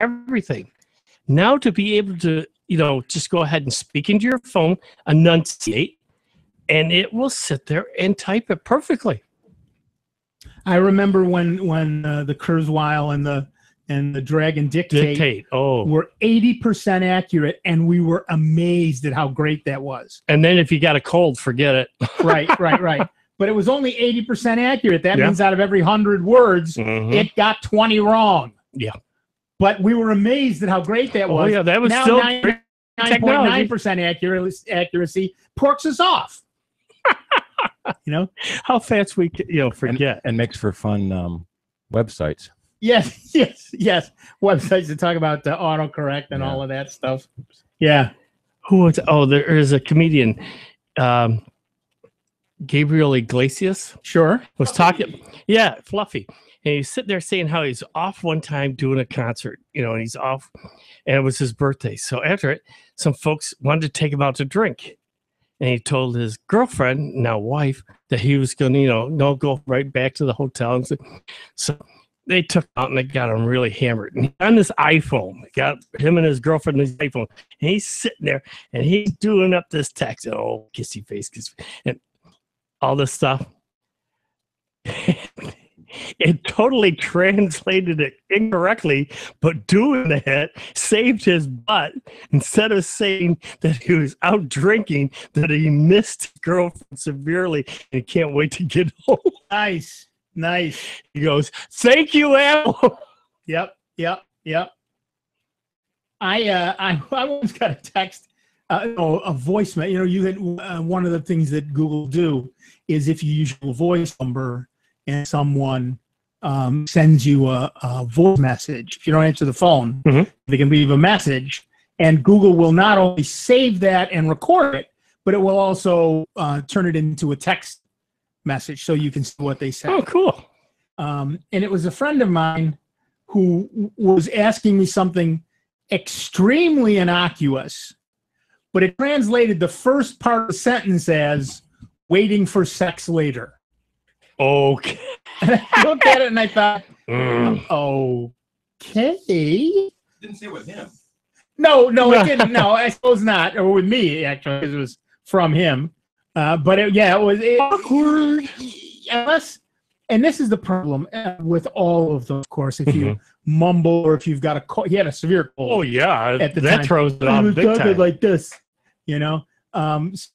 everything. Now to be able to, just go ahead and speak into your phone, enunciate, and it will sit there and type it perfectly. I remember when the Kurzweil and the Dragon Dictate were 80% accurate, and we were amazed at how great that was. And then if you got a cold, forget it. Right. But it was only 80% accurate. That means out of every 100 words, it got 20 wrong. Yeah. But we were amazed at how great that was. Oh, yeah, that was now still 99.9% accuracy porks us off. How fast we forget. And makes for fun websites. Yes. Websites that talk about the autocorrect and all of that stuff. Yeah. There is a comedian, Gabriel Iglesias. Sure. Was talking. Yeah, Fluffy. And he's sitting there saying how he's off one time doing a concert, and he's off, and it was his birthday. So after it, some folks wanted to take him out to drink. And he told his girlfriend, now wife, that he was going to, go right back to the hotel. So they took him out and they got him really hammered. And on this iPhone, got him and his girlfriend his iPhone. And he's sitting there and he's doing up this text. Oh, kissy face. And all this stuff. It totally translated it incorrectly, but doing that saved his butt. Instead of saying that he was out drinking, that he missed his girlfriend severely and can't wait to get home. Nice. He goes, "Thank you, Apple." Yep. I once got a text, a voicemail. You had one of the things that Google do is if you use your voice number and someone sends you a voice message, if you don't answer the phone, they can leave a message, and Google will not only save that and record it, but it will also turn it into a text message so you can see what they say. Oh, cool. And it was a friend of mine who was asking me something extremely innocuous, but it translated the first part of the sentence as waiting for sex later. Okay. And I looked at it and I thought, okay. Didn't say with him. No, it didn't. No, I suppose not. Or with me, actually, because it was from him. But it was awkward. And this is the problem with all of them, of course. If you mumble or if you've got a cold, he had a severe cold. Oh, yeah. At the that time. throws it off big time. Like this, So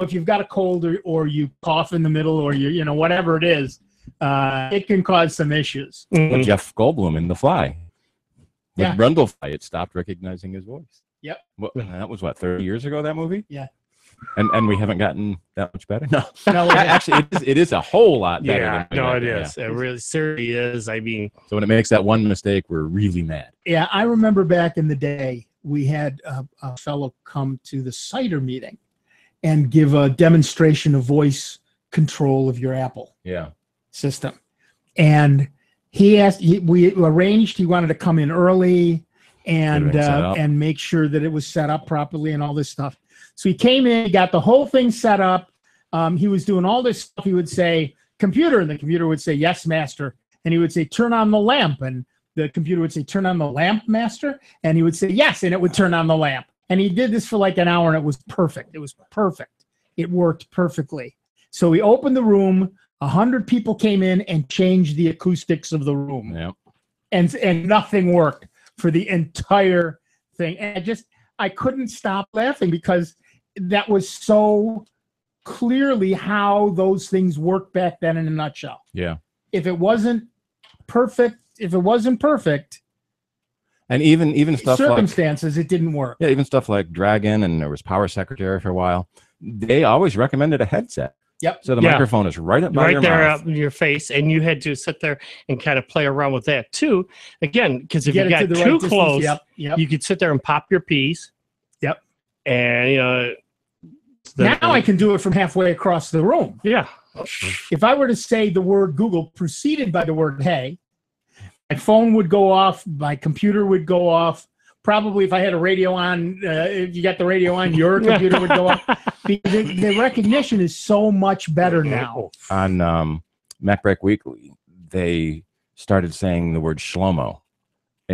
if you've got a cold or you cough in the middle or you whatever it is, it can cause some issues. With Jeff Goldblum in The Fly. With Brundlefly, it stopped recognizing his voice. Yep. That was 30 years ago, that movie? Yeah. And we haven't gotten that much better? No. Actually, it is a whole lot better. Yeah, it is. Yeah. It really seriously is. I mean. So when it makes that one mistake, we're really mad. Yeah, I remember back in the day, we had a fellow come to the CIDR meeting and give a demonstration of voice control of your Apple system. And we arranged, he wanted to come in early and make sure that it was set up properly and all this stuff. So he came in, he got the whole thing set up. He was doing all this stuff. He would say, computer, and the computer would say, yes, master. And he would say, turn on the lamp. And the computer would say, turn on the lamp, master. And he would say, yes, and it would turn on the lamp. And he did this for like an hour, and it was perfect. It was perfect. It worked perfectly. So we opened the room. 100 people came in and changed the acoustics of the room. Yep. And nothing worked for the entire thing. And I couldn't stop laughing because that was so clearly how those things worked back then in a nutshell. Yeah. If it wasn't perfect, and even stuff circumstances, it didn't work. Yeah, even stuff like Dragon, and there was Power Secretary for a while. They always recommended a headset. Yep. So the microphone is right up by your mouth. Up in your face, and you had to sit there and kind of play around with that too. Again, because if you got too close, you could sit there and pop your piece. Yep. And now I can do it from halfway across the room. Yeah. If I were to say the word Google preceded by the word hey, my phone would go off, my computer would go off. Probably if I had a radio on, if you got the radio on, your computer would go off. The recognition is so much better now. On MacBreak Weekly, they started saying the word Shlomo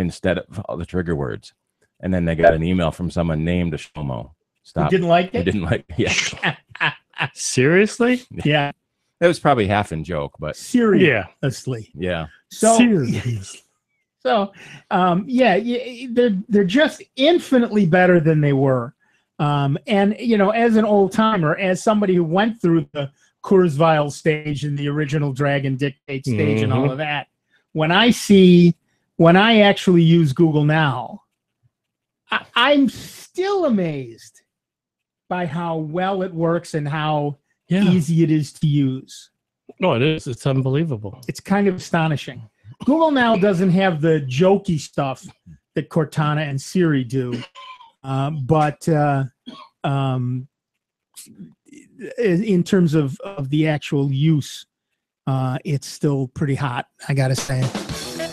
instead of all the trigger words. And then they got an email from someone named Shlomo. Stop. You didn't like it? They didn't like it. Yeah. Seriously? Yeah. It was probably half in joke, but Seriously. yeah. So, Seriously. they're just infinitely better than they were. And, you know, as an old timer, as somebody who went through the Kurzweil stage and the original Dragon Dictate stage and all of that, when I actually use Google now, I'm still amazed by how well it works and how easy it is to use. No, it is. It's unbelievable. It's kind of astonishing. Google now doesn't have the jokey stuff that Cortana and Siri do, but in terms of the actual use, it's still pretty hot, I gotta say.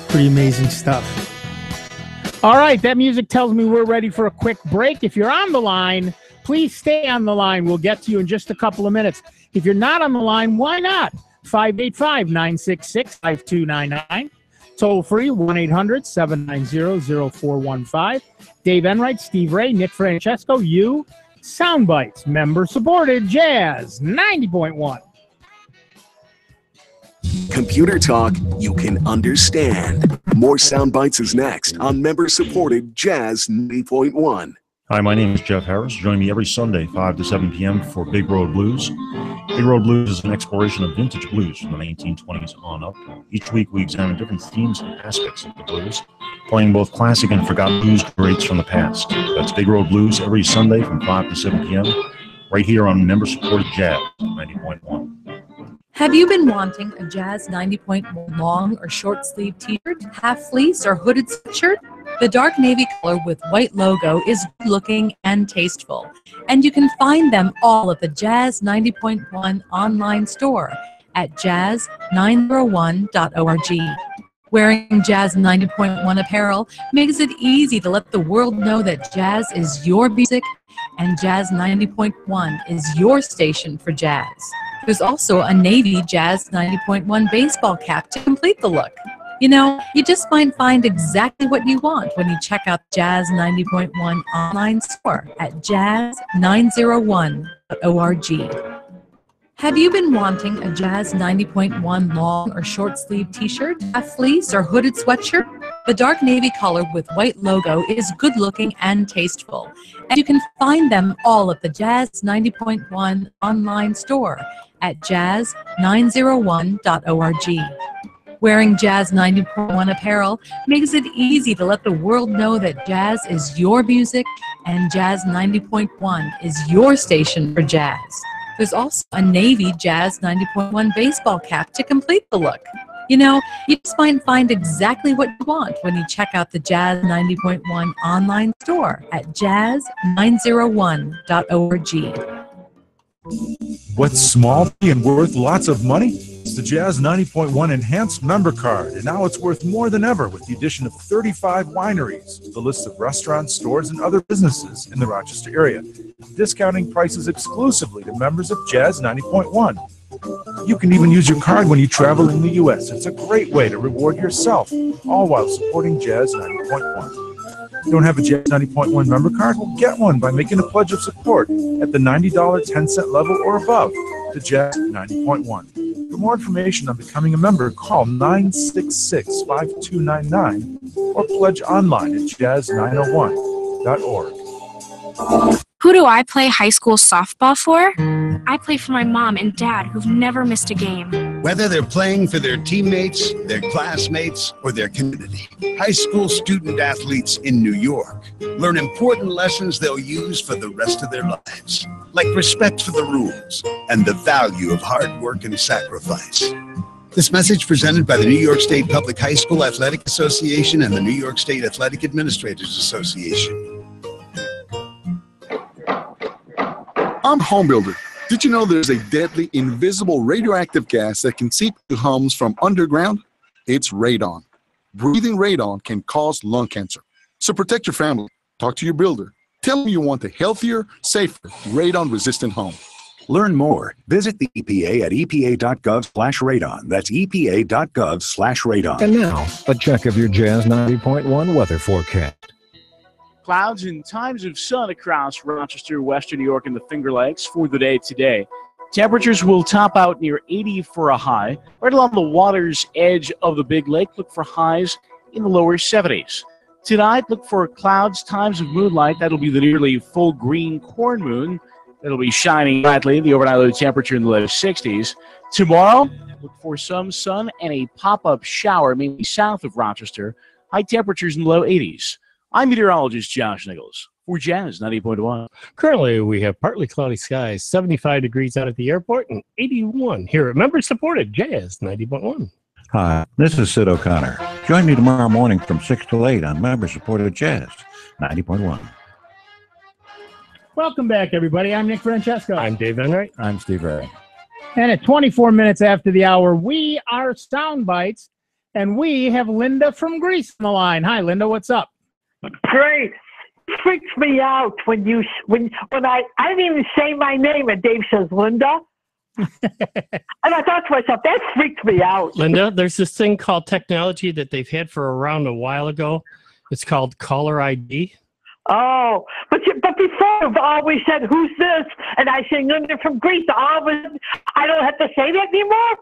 Pretty amazing stuff. All right, that music tells me we're ready for a quick break. If you're on the line, please stay on the line. We'll get to you in just a couple of minutes. If you're not on the line, why not? 585-966-5299. Toll free, 1-800-790-0415. Dave Enright, Steve Ray, Nick Francesco, Sound Bytes, member-supported Jazz 90.1. Computer talk you can understand. More Sound Bytes is next on member-supported Jazz 90.1. Hi, my name is Jeff Harris. Join me every Sunday, 5 to 7 p.m. for Big Road Blues. Big Road Blues is an exploration of vintage blues from the 1920s on up. Each week we examine different themes and aspects of the blues, playing both classic and forgotten blues greats from the past. That's Big Road Blues every Sunday from 5 to 7 p.m. right here on member-supported Jazz 90.1. Have you been wanting a Jazz 90.1 long or short sleeve t-shirt, half fleece, or hooded sweatshirt? The dark navy color with white logo is good looking and tasteful, and you can find them all at the Jazz 90.1 online store at jazz901.org. Wearing Jazz 90.1 apparel makes it easy to let the world know that jazz is your music and Jazz 90.1 is your station for jazz. There's also a navy Jazz 90.1 baseball cap to complete the look. You know, you just might find exactly what you want when you check out Jazz 90.1 online store at jazz901.org. Have you been wanting a Jazz 90.1 long or short sleeve t-shirt, a fleece, or hooded sweatshirt? The dark navy color with white logo is good looking and tasteful, and you can find them all at the Jazz 90.1 online store at jazz901.org. Wearing Jazz 90.1 apparel makes it easy to let the world know that jazz is your music and Jazz 90.1 is your station for jazz. There's also a navy Jazz 90.1 baseball cap to complete the look. You know, you just might find exactly what you want when you check out the Jazz 90.1 online store at jazz901.org. What's small and worth lots of money? It's the Jazz 90.1 Enhanced Member Card, and now it's worth more than ever with the addition of 35 wineries, with a list of restaurants, stores, and other businesses in the Rochester area, discounting prices exclusively to members of Jazz 90.1. You can even use your card when you travel in the U.S. It's a great way to reward yourself, all while supporting Jazz 90.1. You don't have a Jazz 90.1 member card? Well, get one by making a pledge of support at the $90 10-cent level or above to Jazz 90.1. For more information on becoming a member, call 966-5299 or pledge online at jazz901.org. Who do I play high school softball for? I play for my mom and dad who've never missed a game. Whether they're playing for their teammates, their classmates, or their community, high school student athletes in New York learn important lessons they'll use for the rest of their lives, like respect for the rules and the value of hard work and sacrifice. This message presented by the New York State Public High School Athletic Association and the New York State Athletic Administrators Association. I'm Homebuilder. Did you know there's a deadly, invisible radioactive gas that can seep through homes from underground? It's radon. Breathing radon can cause lung cancer. So protect your family. Talk to your builder. Tell them you want a healthier, safer, radon-resistant home. Learn more. Visit the EPA at epa.gov/radon. That's epa.gov/radon. And now, a check of your Jazz 90.1 weather forecast. Clouds and times of sun across Rochester, Western New York, and the Finger Lakes for the day today. Temperatures will top out near 80 for a high. Right along the water's edge of the Big Lake, look for highs in the lower 70s. Tonight, look for clouds, times of moonlight. That'll be the nearly full green corn moon. It'll be shining brightly. The overnight low temperature in the low 60s. Tomorrow, look for some sun and a pop-up shower, mainly south of Rochester. High temperatures in the low 80s. I'm meteorologist Josh Nichols for Jazz 90.1. Currently, we have partly cloudy skies, 75 degrees out at the airport, and 81 here at member-supported Jazz 90.1. Hi, this is Sid O'Connor. Join me tomorrow morning from 6 till 8 on member-supported Jazz 90.1. Welcome back, everybody. I'm Nick Francesco. I'm Dave Enright. I'm Steve Ray. And at 24 minutes after the hour, we are Sound Bytes, and we have Linda from Greece on the line. Hi, Linda. What's up? Great. It freaks me out when I didn't even say my name and Dave says Linda. And I thought to myself, that freaked me out. Linda, there's this thing called technology that they've had for around a while ago. It's called caller ID. Oh, but before you've always said, who's this? And I say Linda from Greece. I don't have to say that anymore.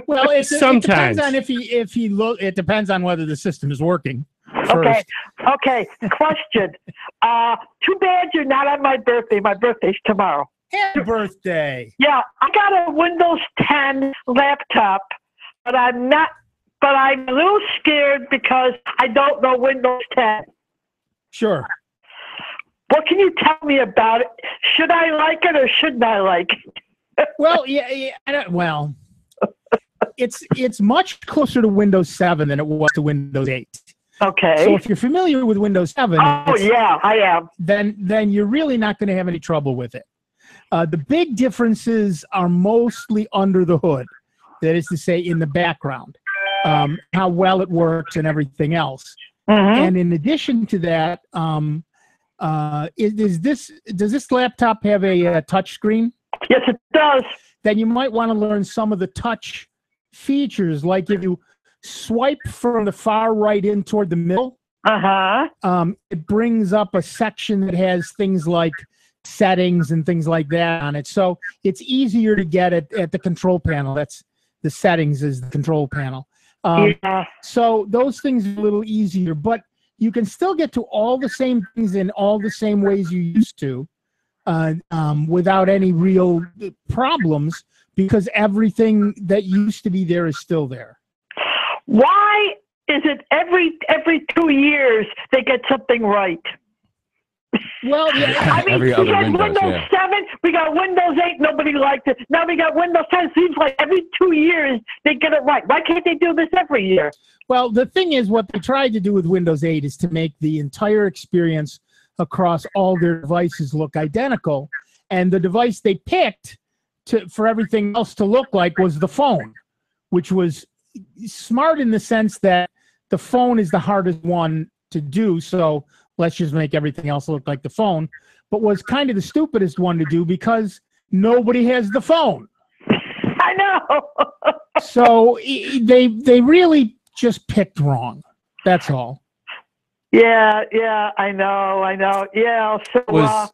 Well, it sometimes depends on it depends on whether the system is working. Okay. Question. Too bad you're not on my birthday. My birthday's tomorrow. Happy birthday. Yeah, I got a Windows 10 laptop, but I'm a little scared because I don't know Windows 10. Sure. What can you tell me about it? Should I like it or shouldn't I like it? Well, it's much closer to Windows 7 than it was to Windows 8. Okay. So if you're familiar with Windows 7, yeah, I am. Then you're really not going to have any trouble with it. The big differences are mostly under the hood. That is to say, in the background, how well it works and everything else. Mm-hmm. And in addition to that, does this laptop have a touch screen? Yes, it does. Then you might want to learn some of the touch features, like if you swipe from the far right in toward the middle, it brings up a section that has things like settings and things like that on it. So it's easier to get it at the control panel. That's the settings is the control panel. So those things are a little easier, but you can still get to all the same things in all the same ways you used to without any real problems, because everything that used to be there is still there. Why is it every 2 years they get something right? Well, yeah, I mean, every we other got Windows, Windows 7, we got Windows 8, nobody liked it. Now we got Windows 10. It seems like every 2 years they get it right. Why can't they do this every year? Well, the thing is, what they tried to do with Windows 8 is to make the entire experience across all their devices look identical. And the device they picked for everything else to look like was the phone, which was smart in the sense that the phone is the hardest one to do. So let's just make everything else look like the phone. But was kind of the stupidest one to do because nobody has the phone. I know. So they really just picked wrong. That's all. Yeah, I know. Yeah, so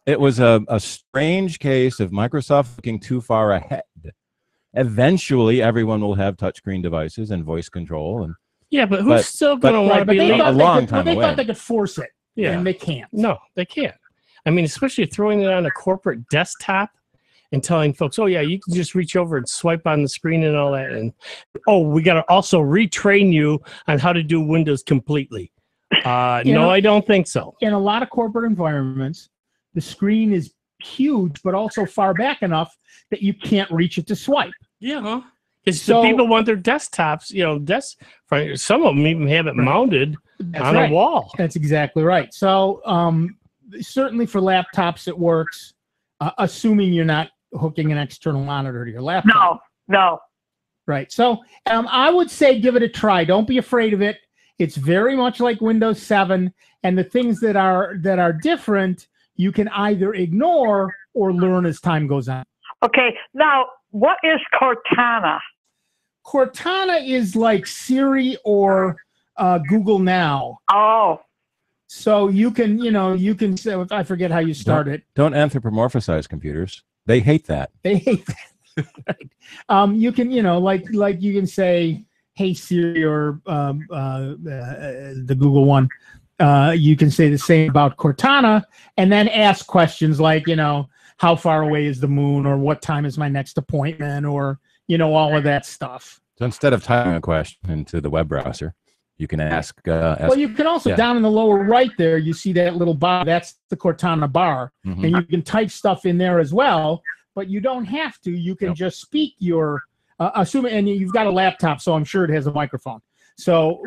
It was a strange case of Microsoft looking too far ahead. Eventually, everyone will have touchscreen devices and voice control, and but who's still going to want to be a long time away? They thought they could force it, and they can't. No, they can't. I mean, especially throwing it on a corporate desktop and telling folks, "Oh yeah, you can just reach over and swipe on the screen and all that," and we got to also retrain you on how to do Windows completely. No, I don't think so. In a lot of corporate environments, the screen is huge, but also far back enough that you can't reach it to swipe. Yeah, because the people want their desktops, some of them even have it mounted on a wall. That's exactly right. So certainly for laptops, it works, assuming you're not hooking an external monitor to your laptop. No. Right. So I would say give it a try. Don't be afraid of it. It's very much like Windows 7, and the things that are different, you can either ignore or learn as time goes on. Okay, now what is Cortana? Cortana is like Siri or Google Now. Oh. So you can, you can say, I forget how you start it. Don't anthropomorphize computers. They hate that. They hate that. Right. You can, like you can say, hey Siri, or the Google one. You can say the same about Cortana, and then ask questions like, how far away is the moon, or what time is my next appointment, or all of that stuff. So instead of typing a question into the web browser, you can ask. Well, you can also, down in the lower right there, you see that little bar. That's the Cortana bar. Mhm. And you can type stuff in there as well, but you don't have to. You can just speak your, and you've got a laptop, so I'm sure it has a microphone. So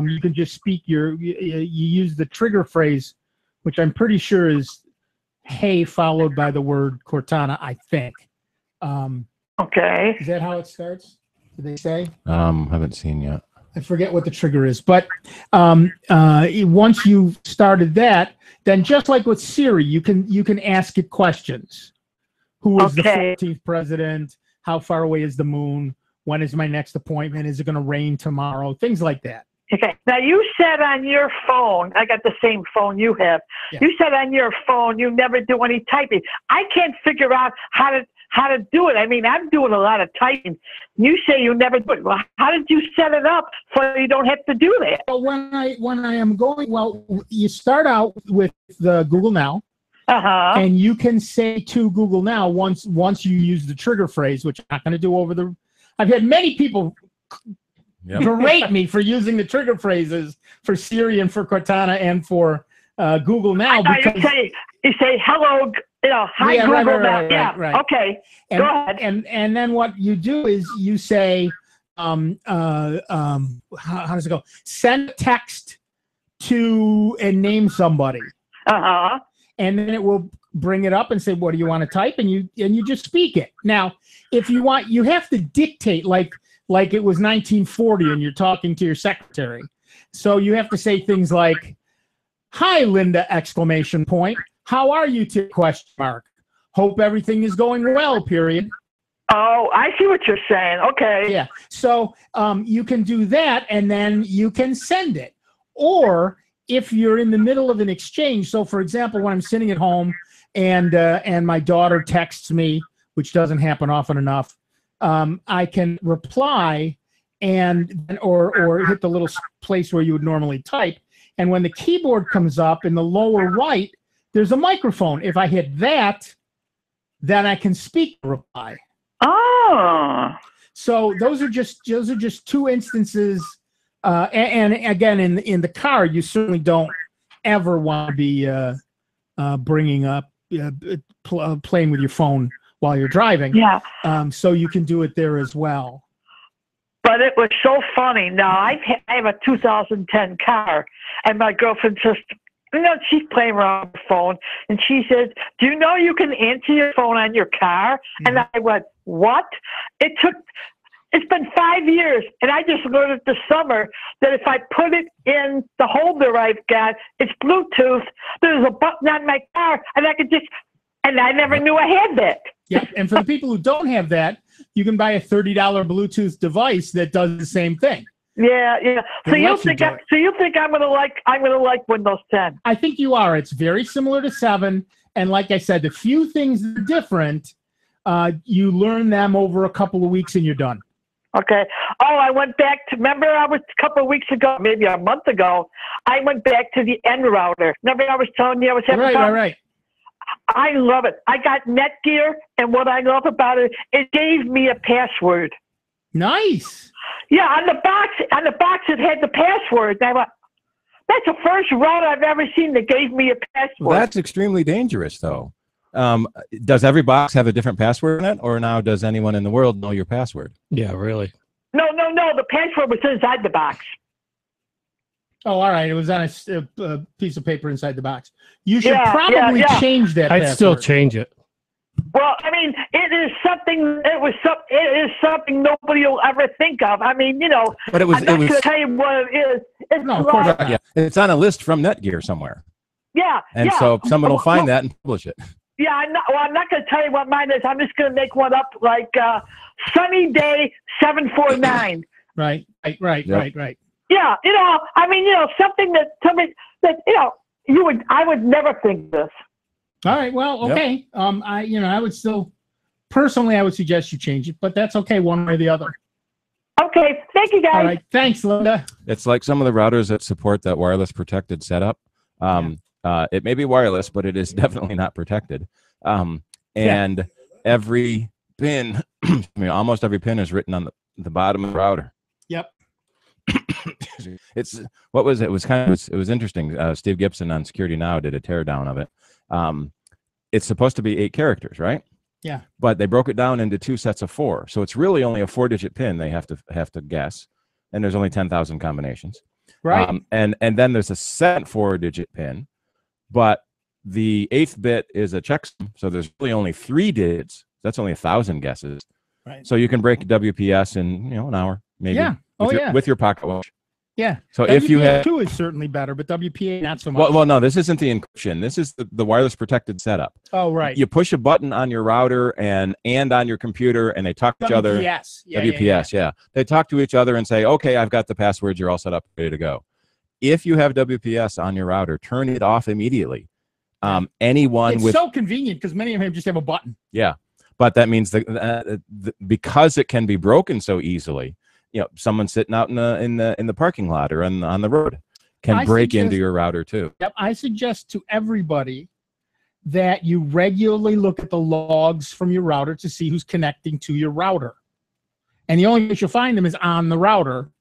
you can just speak you use the trigger phrase, which I'm pretty sure is hey followed by the word Cortana, I think. Okay. Is that how it starts? Did they say? Haven't seen yet. I forget what the trigger is, but once you've started that, then just like with Siri, you can ask it questions. Who is the 14th president? How far away is the moon? When is my next appointment? Is it going to rain tomorrow? Things like that. Okay. Now you said on your phone, I got the same phone you have. Yeah. You said on your phone you never do any typing. I can't figure out how to do it. I mean, I'm doing a lot of typing. You say you never do it. Well, how did you set it up so you don't have to do that? Well, when I am going, you start out with the Google Now. And you can say to Google Now once you use the trigger phrase, which I'm not going to do over the. I've had many people berate me for using the trigger phrases for Siri and for Cortana and for Google Now. Because you say hello, hi Google Now. Right. Okay. Go ahead. And then what you do is you say, how does it go? Send text to and name somebody. And then it will bring it up and say, what do you want to type? And you just speak it. Now, if you want, you have to dictate like it was 1940 and you're talking to your secretary. So you have to say things like, hi, Linda, exclamation point. How are you, question mark. Hope everything is going well, period. Oh, I see what you're saying. Okay. Yeah. So you can do that and then you can send it. Or if you're in the middle of an exchange, so for example, when I'm sitting at home and my daughter texts me, which doesn't happen often enough, I can reply or hit the little place where you would normally type. And when the keyboard comes up in the lower right, there's a microphone. If I hit that, then I can speak the reply. Oh. So those are just two instances. And again, in the car, you certainly don't ever want to be bringing up playing with your phone while you're driving. Yeah. So you can do it there as well. But it was so funny. Now I have a 2010 car, and my girlfriend says, she's playing around with the phone, and she says, "Do you know you can answer your phone on your car?" Mm-hmm. And I went, "What?" It's been 5 years, and I just learned it this summer that if I put it in the holder I've got, it's Bluetooth. There's a button on my car, and and I never knew I had that. Yeah, and for the people who don't have that, you can buy a $30 Bluetooth device that does the same thing. Yeah. So you think I'm gonna like Windows 10? I think you are. It's very similar to 7, and like I said, the few things that are different, you learn them over a couple of weeks and you're done. Okay. Oh, I went back to, remember I was a couple of weeks ago, maybe a month ago, I went back to the N router. Remember I was telling you I was having fun? Right. I love it. I got Netgear, and what I love about it, it gave me a password. Nice. Yeah, on the box it had the password. And I went, that's the first router I've ever seen that gave me a password. Well, that's extremely dangerous, though. Does every box have a different password in it, or now does anyone in the world know your password? Yeah, really. No. The password was inside the box. Oh, all right. It was on a piece of paper inside the box. You should probably change that password. I'd still change it. Well, I mean, it is something nobody will ever think of. I mean, but I'm not going to tell you what it is. It's no, of course not. Yeah. It's on a list from Netgear somewhere. Yeah. And so someone will find that and publish it. Yeah, I'm not going to tell you what mine is. I'm just going to make one up like Sunny Day 749. Right. Yeah, something that I would never think this. All right. Well, okay. I would still, personally, I would suggest you change it, but that's okay, one way or the other. Okay. Thank you, guys. All right. Thanks, Linda. It's like some of the routers that support that wireless protected setup. It may be wireless, but it is definitely not protected. And every pin, almost every pin is written on the bottom of the router. Yep. It was interesting. Steve Gibson on Security Now did a teardown of it. It's supposed to be 8 characters, right? Yeah. But they broke it down into 2 sets of 4. So it's really only a 4-digit pin they have to guess. And there's only 10,000 combinations. Right. And then there's a second 4-digit pin, but the 8th bit is a checksum. So there's really only 3 digits. That's only 1,000 guesses. Right. So you can break WPS in an hour, maybe. Yeah. With your pocket watch. Yeah. So if you have WPA2 is certainly better, but WPA not so much. well, no, this isn't the encryption. This is the wireless protected setup. Oh, right. You push a button on your router and on your computer, and they talk to each other. WPS, yeah. They talk to each other and say, "Okay, I've got the password. You're all set up, ready to go." If you have WPS on your router, turn it off immediately. It's so convenient because many of them just have a button. Yeah, but that means that because it can be broken so easily. Someone sitting out in the parking lot or on the road can break into your router too. Yep, I suggest to everybody that you regularly look at the logs from your router to see who's connecting to your router. And the only place you'll find them is on the router.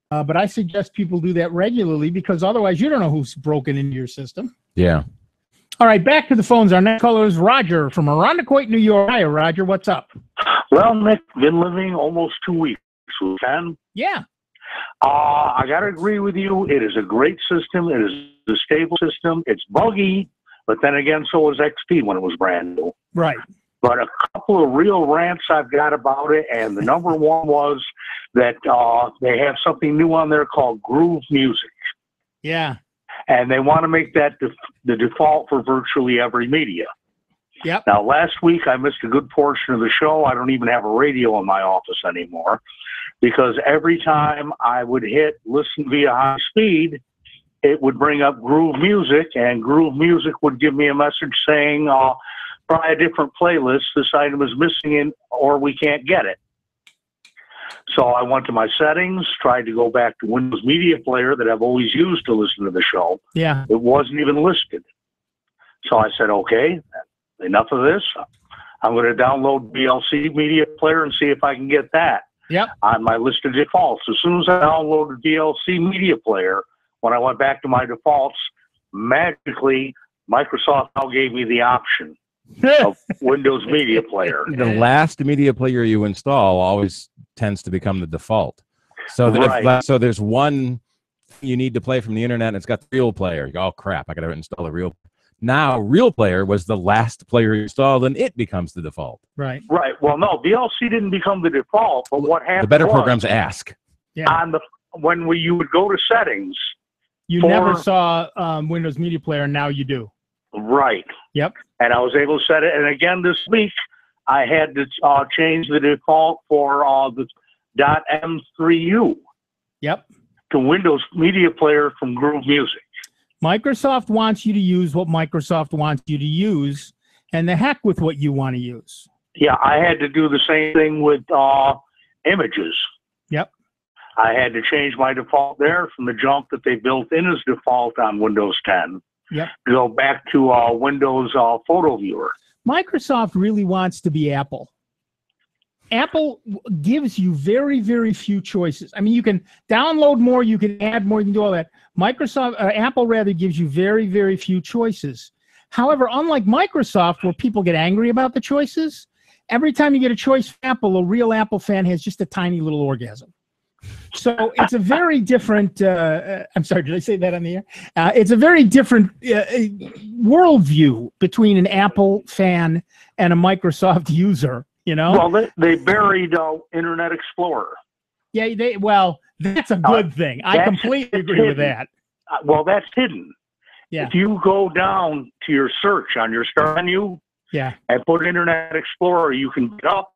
But I suggest people do that regularly because otherwise you don't know who's broken into your system. Yeah. All right, back to the phones. Our next caller is Roger from Arundecoit, New York. Hi, Roger. What's up? Well, Nick, been living almost 2 weeks. Yeah. I got to agree with you. It is a great system. It is a stable system. It's buggy, but then again, so was XP when it was brand new. Right. But a couple of real rants I've got about it, and the number one was that they have something new on there called Groove Music. Yeah. And they want to make that the default for virtually every media. Yep. Now, last week I missed a good portion of the show. I don't even have a radio in my office anymore because every time I would hit listen via high speed, it would bring up Groove Music, and Groove Music would give me a message saying, try a different playlist. This item is missing or we can't get it. So I went to my settings, tried to go back to Windows Media Player that I've always used to listen to the show. Yeah. It wasn't even listed. So I said, okay, enough of this. I'm going to download VLC Media Player and see if I can get that on my list of defaults. As soon as I downloaded VLC Media Player, when I went back to my defaults, magically, Microsoft now gave me the option of Windows Media Player. The last media player you install always tends to become the default. So that so there's one you need to play from the internet and it's got the real player. You go, oh crap, I got to install a real. Now real player was the last player installed and it becomes the default. Right. Right. Well, no, VLC didn't become the default, but what happened? The better programs ask. Yeah. When you would go to settings, you never saw Windows Media Player, and now you do. Right. Yep. And I was able to set it. And again, this week, I had to change the default for the .m3u. Yep. To Windows Media Player from Groove Music. Microsoft wants you to use what Microsoft wants you to use, and the heck with what you want to use. Yeah, I had to do the same thing with images. Yep. I had to change my default there from the jump that they built in as default on Windows 10. Yep. To go back to Windows Photo Viewer. Microsoft really wants to be Apple. Apple gives you very, very few choices. I mean, you can download more, you can add more, you can do all that. Apple rather gives you very, very few choices. However, unlike Microsoft, where people get angry about the choices, every time you get a choice from Apple, a real Apple fan has just a tiny little orgasm. So it's a very different, I'm sorry, did I say that on the air? It's a very different worldview between an Apple fan and a Microsoft user, you know? Well, they buried Internet Explorer. Yeah, well, that's a good thing. I completely agree with that. Well, that's hidden. Yeah. If you go down to your search on your start menu and put Internet Explorer, you can get up,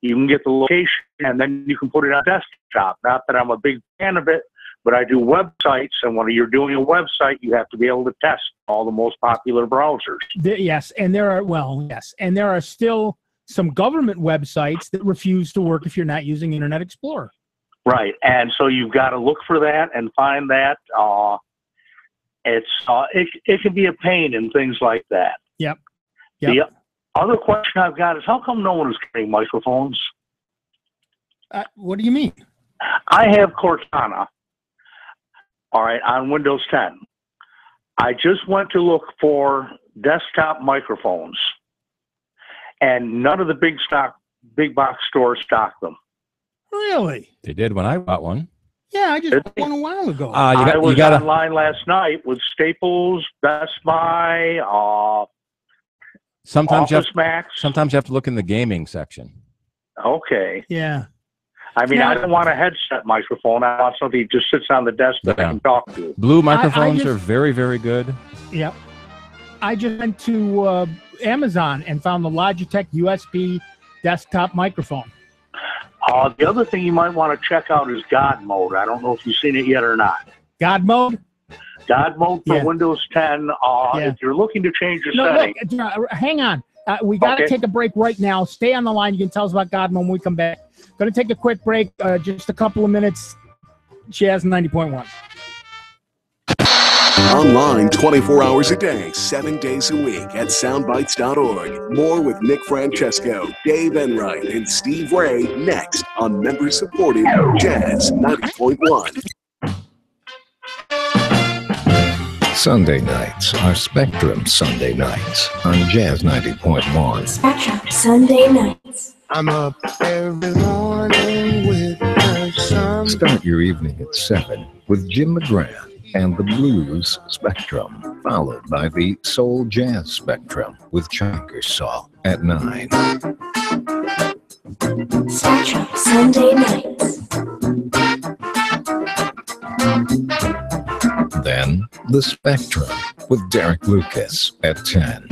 you can get the location, and then you can put it on desktop. Not that I'm a big fan of it, but I do websites, and when you're doing a website, you have to be able to test all the most popular browsers. Yes, and there are still some government websites that refuse to work if you're not using Internet Explorer. Right, and so you've got to look for that and find that. It can be a pain and things like that. Yep. The other question I've got is, how come no one is carrying microphones? What do you mean? I have Cortana, all right, on Windows 10. I just went to look for desktop microphones, and none of the big box stores stock them. Really? They did when I bought one. Yeah, I just bought one a while ago. I was online last night with Staples, Best Buy, Sometimes Office Max. Sometimes you have to look in the gaming section. Okay. Yeah. I mean, I don't want a headset microphone. I want something that just sits on the desk that I can talk to. Blue microphones are very, very good. Yep. I just went to Amazon and found the Logitech USB desktop microphone. The other thing you might want to check out is God Mode. I don't know if you've seen it yet or not. God Mode? God Mode for Windows 10. If you're looking to change your setting. Look, hang on. We got to take a break right now. Stay on the line. You can tell us about God Mode when we come back. Going to take a quick break, just a couple of minutes. Jazz 90.1. Online 24 hours a day, 7 days a week at soundbytes.org. More with Nick Francesco, Dave Enright, and Steve Ray next on member-supported Jazz 90.1. Sunday nights are Spectrum Sunday nights on Jazz 90.1. Spectrum Sunday nights. I'm up every morning with the sun. Start your evening at 7 with Jim McGrath and the Blues Spectrum, followed by the Soul Jazz Spectrum with Chankersaw at 9. Spectrum Sunday nights. Then the Spectrum with Derek Lucas at 10.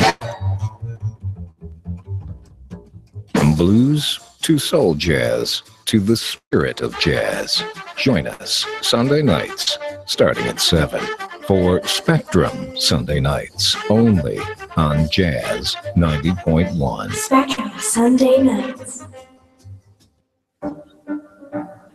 From blues to soul jazz to the spirit of jazz. Join us Sunday nights starting at 7 for Spectrum Sunday nights only on Jazz 90.1. Spectrum Sunday nights.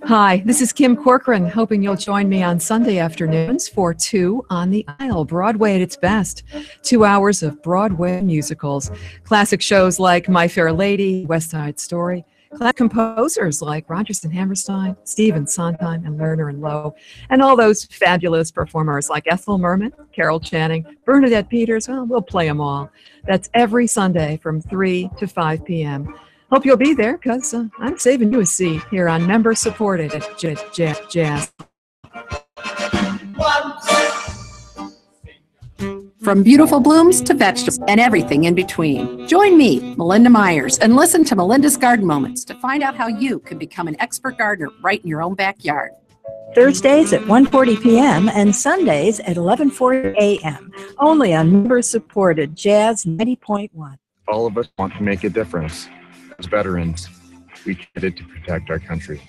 Hi, this is Kim Corcoran, hoping you'll join me on Sunday afternoons for Two on the Aisle, Broadway at its best. 2 hours of Broadway musicals. Classic shows like My Fair Lady, West Side Story. Classic composers like Rodgers and Hammerstein, Stephen Sondheim, and Lerner and Lowe. And all those fabulous performers like Ethel Merman, Carol Channing, Bernadette Peters. Well, we'll play them all. That's every Sunday from 3 to 5 p.m. Hope you'll be there, because I'm saving you a seat here on member-supported Jazz. From beautiful blooms to vegetables and everything in between. Join me, Melinda Myers, and listen to Melinda's Garden Moments to find out how you can become an expert gardener right in your own backyard. Thursdays at 1:40 p.m. and Sundays at 11:40 a.m. Only on member-supported Jazz 90.1. All of us want to make a difference. As veterans, we committed to protect our country.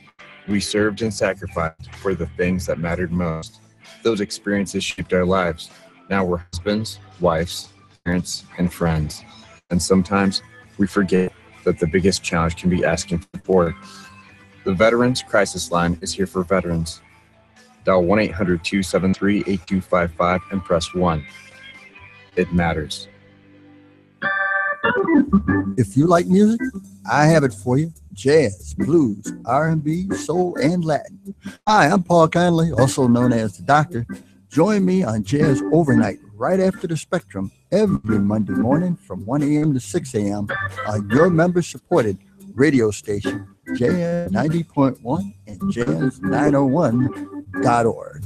We served and sacrificed for the things that mattered most. Those experiences shaped our lives. Now we're husbands, wives, parents, and friends. And sometimes we forget that the biggest challenge can be asking for support. The Veterans Crisis Line is here for veterans. Dial 1-800-273-8255 and press 1. It matters. If you like music, I have it for you. Jazz, blues, R&B, soul, and Latin. Hi, I'm Paul Conley, also known as The Doctor. Join me on Jazz Overnight right after the Spectrum every Monday morning from 1 a.m. to 6 a.m. on your member-supported radio station, Jazz 90.1 and Jazz901.org.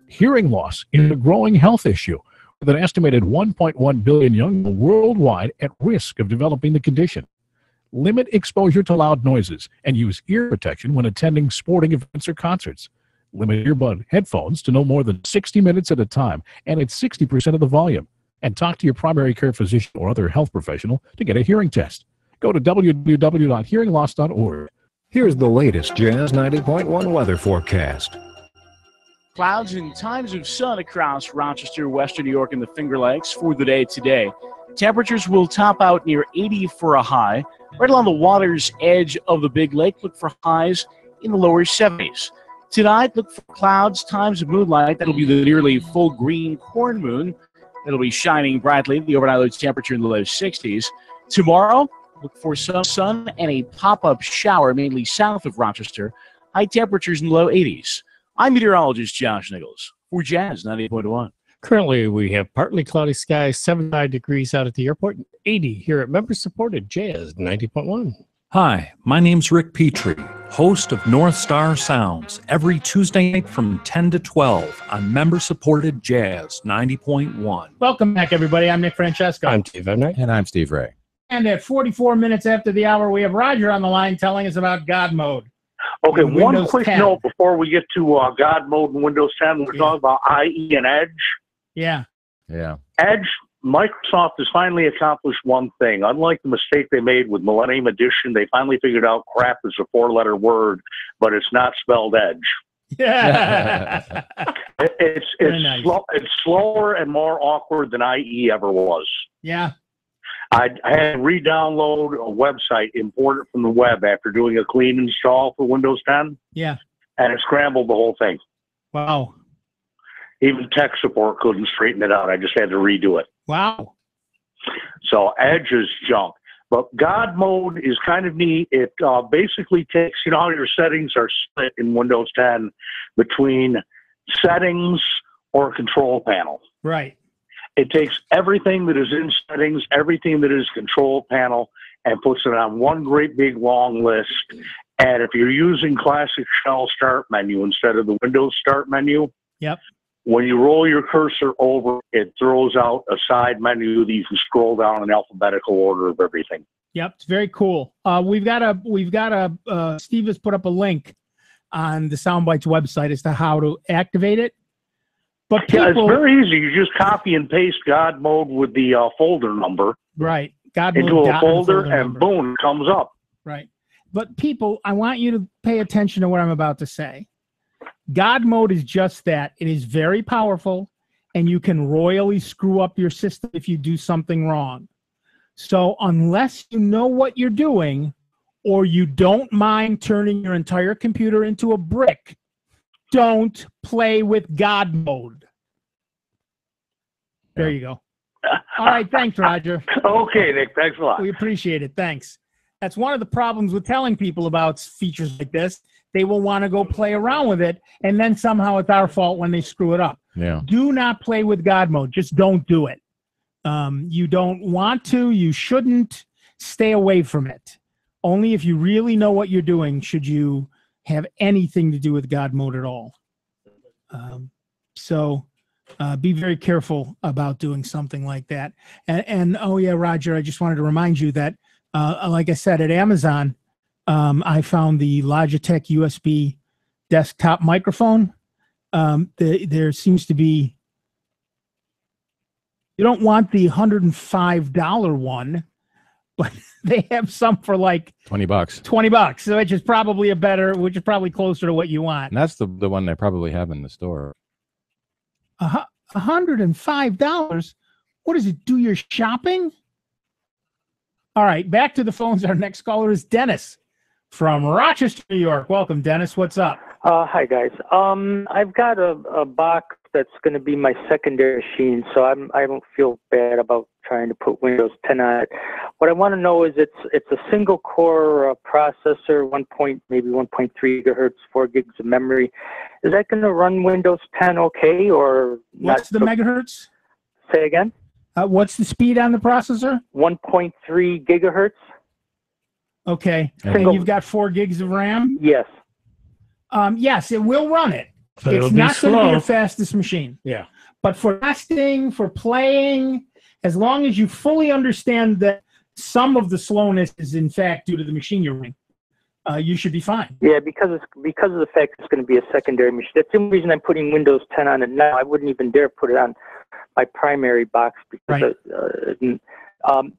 Hearing loss is a growing health issue, with an estimated 1.1 billion young people worldwide at risk of developing the condition. Limit exposure to loud noises and use ear protection when attending sporting events or concerts. Limit earbud headphones to no more than 60 minutes at a time and at 60% of the volume. And talk to your primary care physician or other health professional to get a hearing test. Go to www.hearingloss.org. Here's the latest Jazz 90.1 weather forecast. Clouds and times of sun across Rochester, Western New York, and the Finger Lakes for the day today. Temperatures will top out near 80 for a high. Right along the water's edge of the Big Lake, look for highs in the lower 70s. Tonight, look for clouds, times of moonlight. That'll be the nearly full green corn moon. It'll be shining brightly. The overnight low temperature in the low 60s. Tomorrow, look for some sun and a pop-up shower, mainly south of Rochester. High temperatures in the low 80s. I'm meteorologist Josh Nichols for Jazz 90.1. Currently, we have partly cloudy skies, 75 degrees out at the airport, and 80 here at member-supported Jazz 90.1. Hi, my name's Rick Petrie, host of North Star Sounds, every Tuesday night from 10 to 12 on member-supported Jazz 90.1. Welcome back, everybody. I'm Nick Francesco. I'm Dave Enright. And I'm Steve Ray. And at 44 minutes after the hour, we have Roger on the line telling us about God mode. Okay, in one Windows quick 10. note before we get to God mode in Windows 10. We're talking about IE and Edge. Yeah. Yeah. Edge, Microsoft has finally accomplished one thing. Unlike the mistake they made with Millennium Edition, they finally figured out crap is a four-letter word, but it's not spelled Edge. Yeah. It's nice. it's slower and more awkward than IE ever was. Yeah. I had to re-download a website, import it from the web after doing a clean install for Windows 10, Yeah. and it scrambled the whole thing. Wow. Even tech support couldn't straighten it out. I just had to redo it. Wow. So Edge is junk. But God mode is kind of neat. It basically takes, you know how your settings are split in Windows 10 between settings or control panel. Right. It takes everything that is in settings, everything that is control panel, and puts it on one great big long list. And if you're using classic shell start menu instead of the Windows start menu, Yep. when you roll your cursor over, it throws out a side menu that you can scroll down in alphabetical order of everything. Yep. It's very cool. Steve has put up a link on the Soundbites website as to how to activate it. But Yeah, it's very easy. You just copy and paste God mode with the folder number right. God into mode a dot folder, and number. boom, it comes up. Right. But people, I want you to pay attention to what I'm about to say. God mode is just that. It is very powerful, and you can royally screw up your system if you do something wrong. So unless you know what you're doing, or you don't mind turning your entire computer into a brick, don't play with God mode. There you go. All right. Thanks, Roger. Okay, Nick. Thanks a lot. We appreciate it. Thanks. That's one of the problems with telling people about features like this. They will want to go play around with it, and then somehow it's our fault when they screw it up. Yeah. Do not play with God mode. Just don't do it. You don't want to. You shouldn't. Stay away from it. Only if you really know what you're doing should you have anything to do with God mode at all. So be very careful about doing something like that. And oh yeah, Roger, I just wanted to remind you that, like I said, at Amazon, I found the Logitech USB desktop microphone. There seems to be, you don't want the $105 one, but they have some for like $20. $20, so which is probably closer to what you want. And that's the one they probably have in the store. $105. What does it do? Your shopping? All right, back to the phones. Our next caller is Dennis from Rochester, New York. Welcome, Dennis. What's up? Hi, guys. I've got a box that's going to be my secondary machine, so I don't feel bad about trying to put Windows 10 on it. What I want to know is it's a single core processor, maybe 1.3 gigahertz, 4 gigs of memory. Is that going to run Windows 10 okay, or not? What's the megahertz? Say again? What's the speed on the processor? 1.3 gigahertz. Okay. And you've got 4 gigs of RAM? Yes. Yes, it will run it. But it'll It's be not going to be slow. your fastest machine. Yeah. But for testing, for playing, as long as you fully understand that some of the slowness is in fact due to the machine you're running, you should be fine. Yeah, because of the fact it's going to be a secondary machine. That's the only reason I'm putting Windows 10 on it now. I wouldn't even dare put it on my primary box because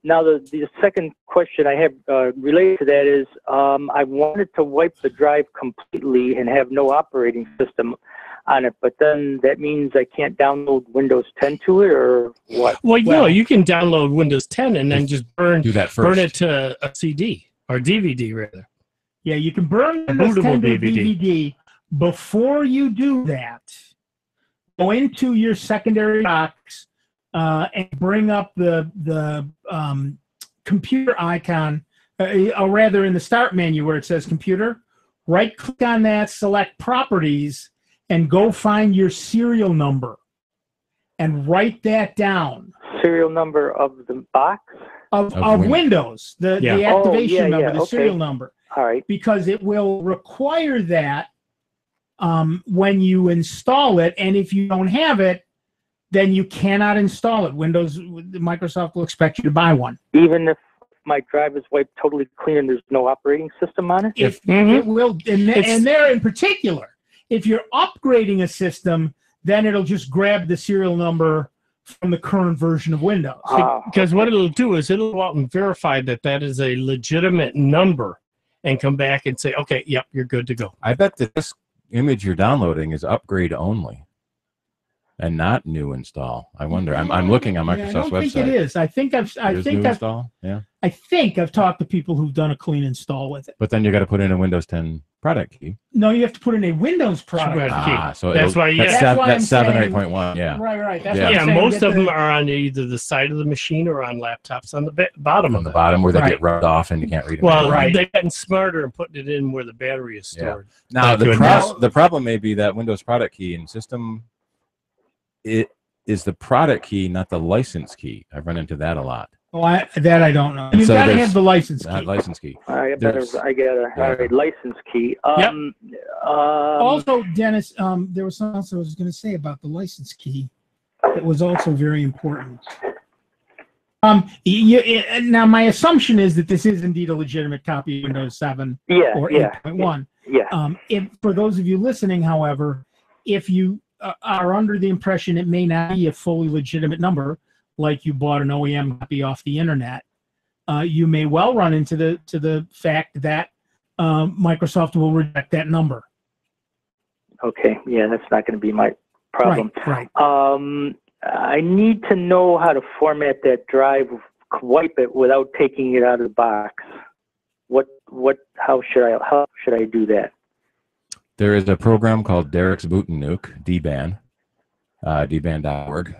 now the second question I have related to that is I wanted to wipe the drive completely and have no operating system on it, but then that means I can't download Windows 10 to it, or what? Well, no, you can download Windows 10 and then just burn it to a CD or DVD rather. Yeah, you can burn Windows 10 to a DVD. Before you do that, go into your secondary box and bring up the computer icon, or rather in the start menu where it says computer, right-click on that, select properties, and go find your serial number and write that down. Serial number of the box? Of Windows, the activation number, the serial number. All right. Because it will require that when you install it, and if you don't have it, then you cannot install it. Microsoft will expect you to buy one. Even if my drive is wiped totally clean and there's no operating system on it? It will, and there in particular, if you're upgrading a system, then it'll just grab the serial number from the current version of Windows. Because what it'll do is it'll go out and verify that that is a legitimate number and come back and say, okay, yep, you're good to go. I bet that this image you're downloading is upgrade only and not new install. I wonder. I'm looking on Microsoft's website. I think it is. I think I've talked to people who've done a clean install with it. But then you got to put in a Windows 10 product key. No, you have to put in a Windows product key. So that's why. That's 7 or 8.1. Yeah. Right. That's why I'm most of them are on either the side of the machine or on laptops on the bottom. On the bottom where they get rubbed off and you can't read them. Well, they've gotten smarter and putting it in where the battery is stored. Now the problem may be that Windows product key in system. It is the product key, not the license key. I've run into that a lot. Oh, I don't know. You've got to have the license key. License key. I got a license key. Also, Dennis, there was something else I was going to say about the license key that was also very important. Now, my assumption is that this is indeed a legitimate copy of Windows 7 or 8.1. For those of you listening, however, if you are under the impression it may not be a fully legitimate number, like you bought an OEM copy off the internet, you may well run into the fact that Microsoft will reject that number. Okay, that's not going to be my problem. Right. I need to know how to format that drive, wipe it without taking it out of the box. How should I do that? There is a program called Derek's Boot and Nuke, DBAN, dban.org,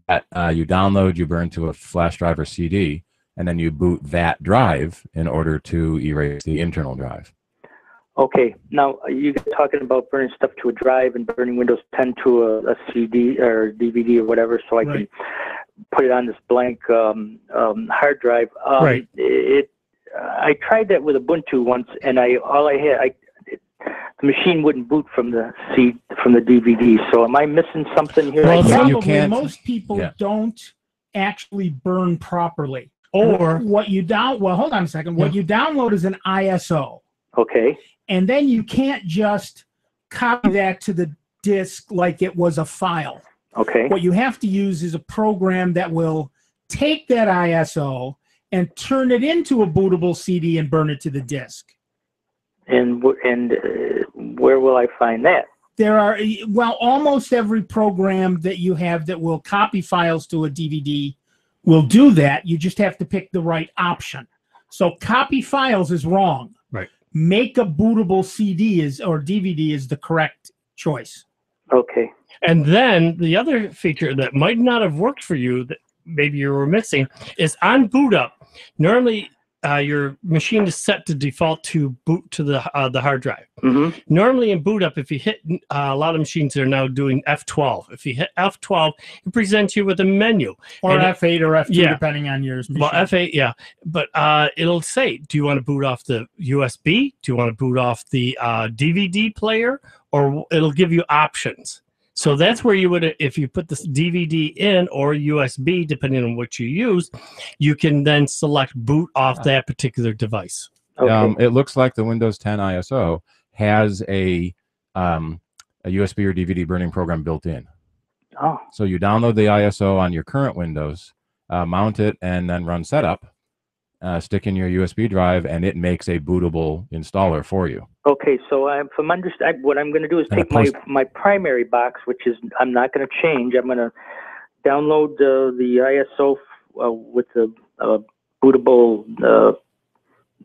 that you download, you burn to a flash drive or CD, and then you boot that drive in order to erase the internal drive. Okay. Now, you guys talking about burning stuff to a drive and burning Windows 10 to a CD or DVD or whatever, so I can put it on this blank hard drive. I tried that with Ubuntu once, and the machine wouldn't boot from the DVD. So am I missing something here? Well, probably most people don't actually burn properly. Or what you hold on a second. What you download is an ISO. Okay. And then you can't just copy that to the disk like it was a file. Okay. What you have to use is a program that will take that ISO and turn it into a bootable CD and burn it to the disk. And where will I find that? There are, almost every program that you have that will copy files to a DVD will do that. You just have to pick the right option. So copy files is wrong. Right. Make a bootable CD or DVD is the correct choice. Okay. And then the other feature that might not have worked for you that maybe you were missing is on boot up. Normally, your machine is set to default to boot to the hard drive. Mm-hmm. Normally in boot up, if you hit a lot of machines are now doing F12. If you hit F12, it presents you with a menu. Or F8 or F2, depending on your machine. Well, F8, yeah. But it'll say, do you want to boot off the USB? Do you want to boot off the DVD player? Or it'll give you options. So that's where you would, if you put this DVD in or USB, depending on what you use, you can then select boot off that particular device. Okay. It looks like the Windows 10 ISO has a USB or DVD burning program built in. Oh. So you download the ISO on your current Windows, mount it, and then run setup. Stick in your USB drive, and it makes a bootable installer for you. Okay, so what I'm going to do is take my primary box, which is I'm not going to change. I'm going to download the ISO with the bootable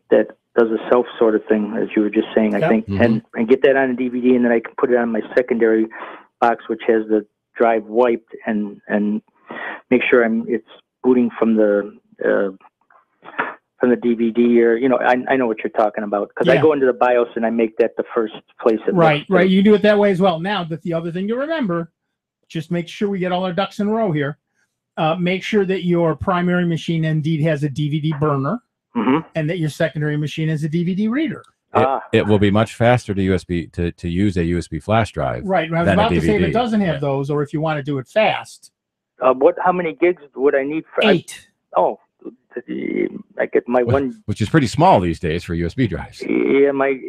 that does a self sort of thing, as you were just saying, I think, and get that on a DVD, and then I can put it on my secondary box, which has the drive wiped, and make sure it's booting from the DVD, or I know what you're talking about, because I go into the BIOS and I make that the first place it Right. looks. You do it that way as well. Now, the other thing to remember, just make sure we get all our ducks in a row here. Make sure that your primary machine indeed has a DVD burner, and that your secondary machine has a DVD reader. It will be much faster to use a USB flash drive. Right. I was about to say, if it doesn't have those, or if you want to do it fast. How many gigs would I need for 8? I get my one, which is pretty small these days for USB drives. Yeah, my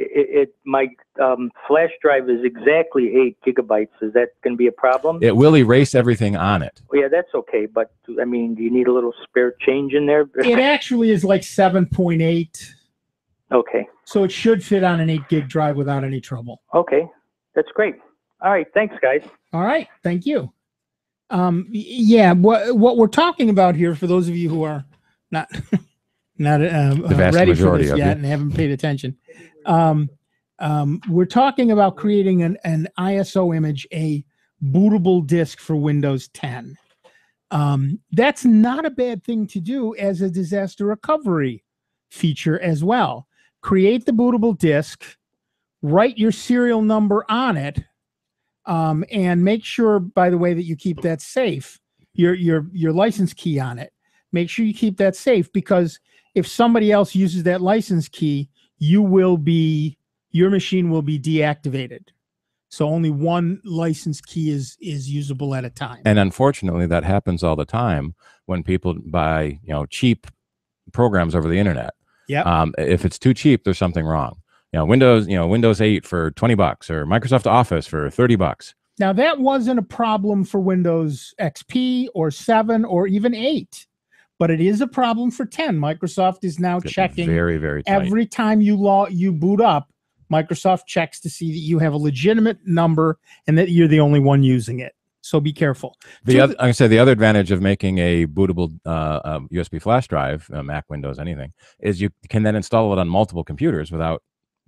flash drive is exactly 8 gigabytes. Is that going to be a problem? It will erase everything on it. Well, yeah, that's okay. But I mean, do you need a little spare change in there? It actually is like 7.8. Okay. So it should fit on an 8 gig drive without any trouble. Okay, that's great. All right, thanks, guys. All right, thank you. Yeah, what we're talking about here, for those of you who are not ready for this yet and haven't paid attention, we're talking about creating an ISO image, a bootable disk for Windows 10. That's not a bad thing to do as a disaster recovery feature as well. Create the bootable disk, write your serial number on it, and make sure, by the way, that you keep that safe, your license key on it. Make sure you keep that safe, because if somebody else uses that license key, your machine will be deactivated. So only one license key is usable at a time. And unfortunately, that happens all the time when people buy, cheap programs over the internet. Yeah. If it's too cheap, there's something wrong. Windows 8 for $20 or Microsoft Office for $30. Now, that wasn't a problem for Windows XP or 7 or even 8, but it is a problem for 10. Microsoft is now checking very, very tight. Every time you boot up, Microsoft checks to see that you have a legitimate number and that you're the only one using it. So be careful. The other advantage of making a bootable USB flash drive, Mac, Windows, anything, is you can then install it on multiple computers without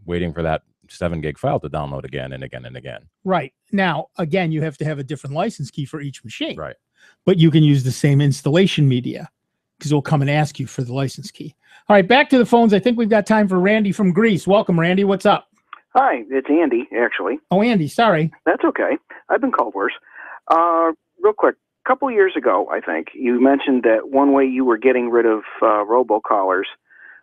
waiting for that 7 gig file to download again and again and again. Right. Now, again, you have to have a different license key for each machine. Right. But you can use the same installation media, because it'll come and ask you for the license key. All right, back to the phones. I think we've got time for Randy from Greece. Welcome, Randy. What's up? Hi, it's Andy, actually. Oh, Andy, sorry. That's okay. I've been called worse. Real quick, a couple years ago, I think, you mentioned that one way you were getting rid of robocallers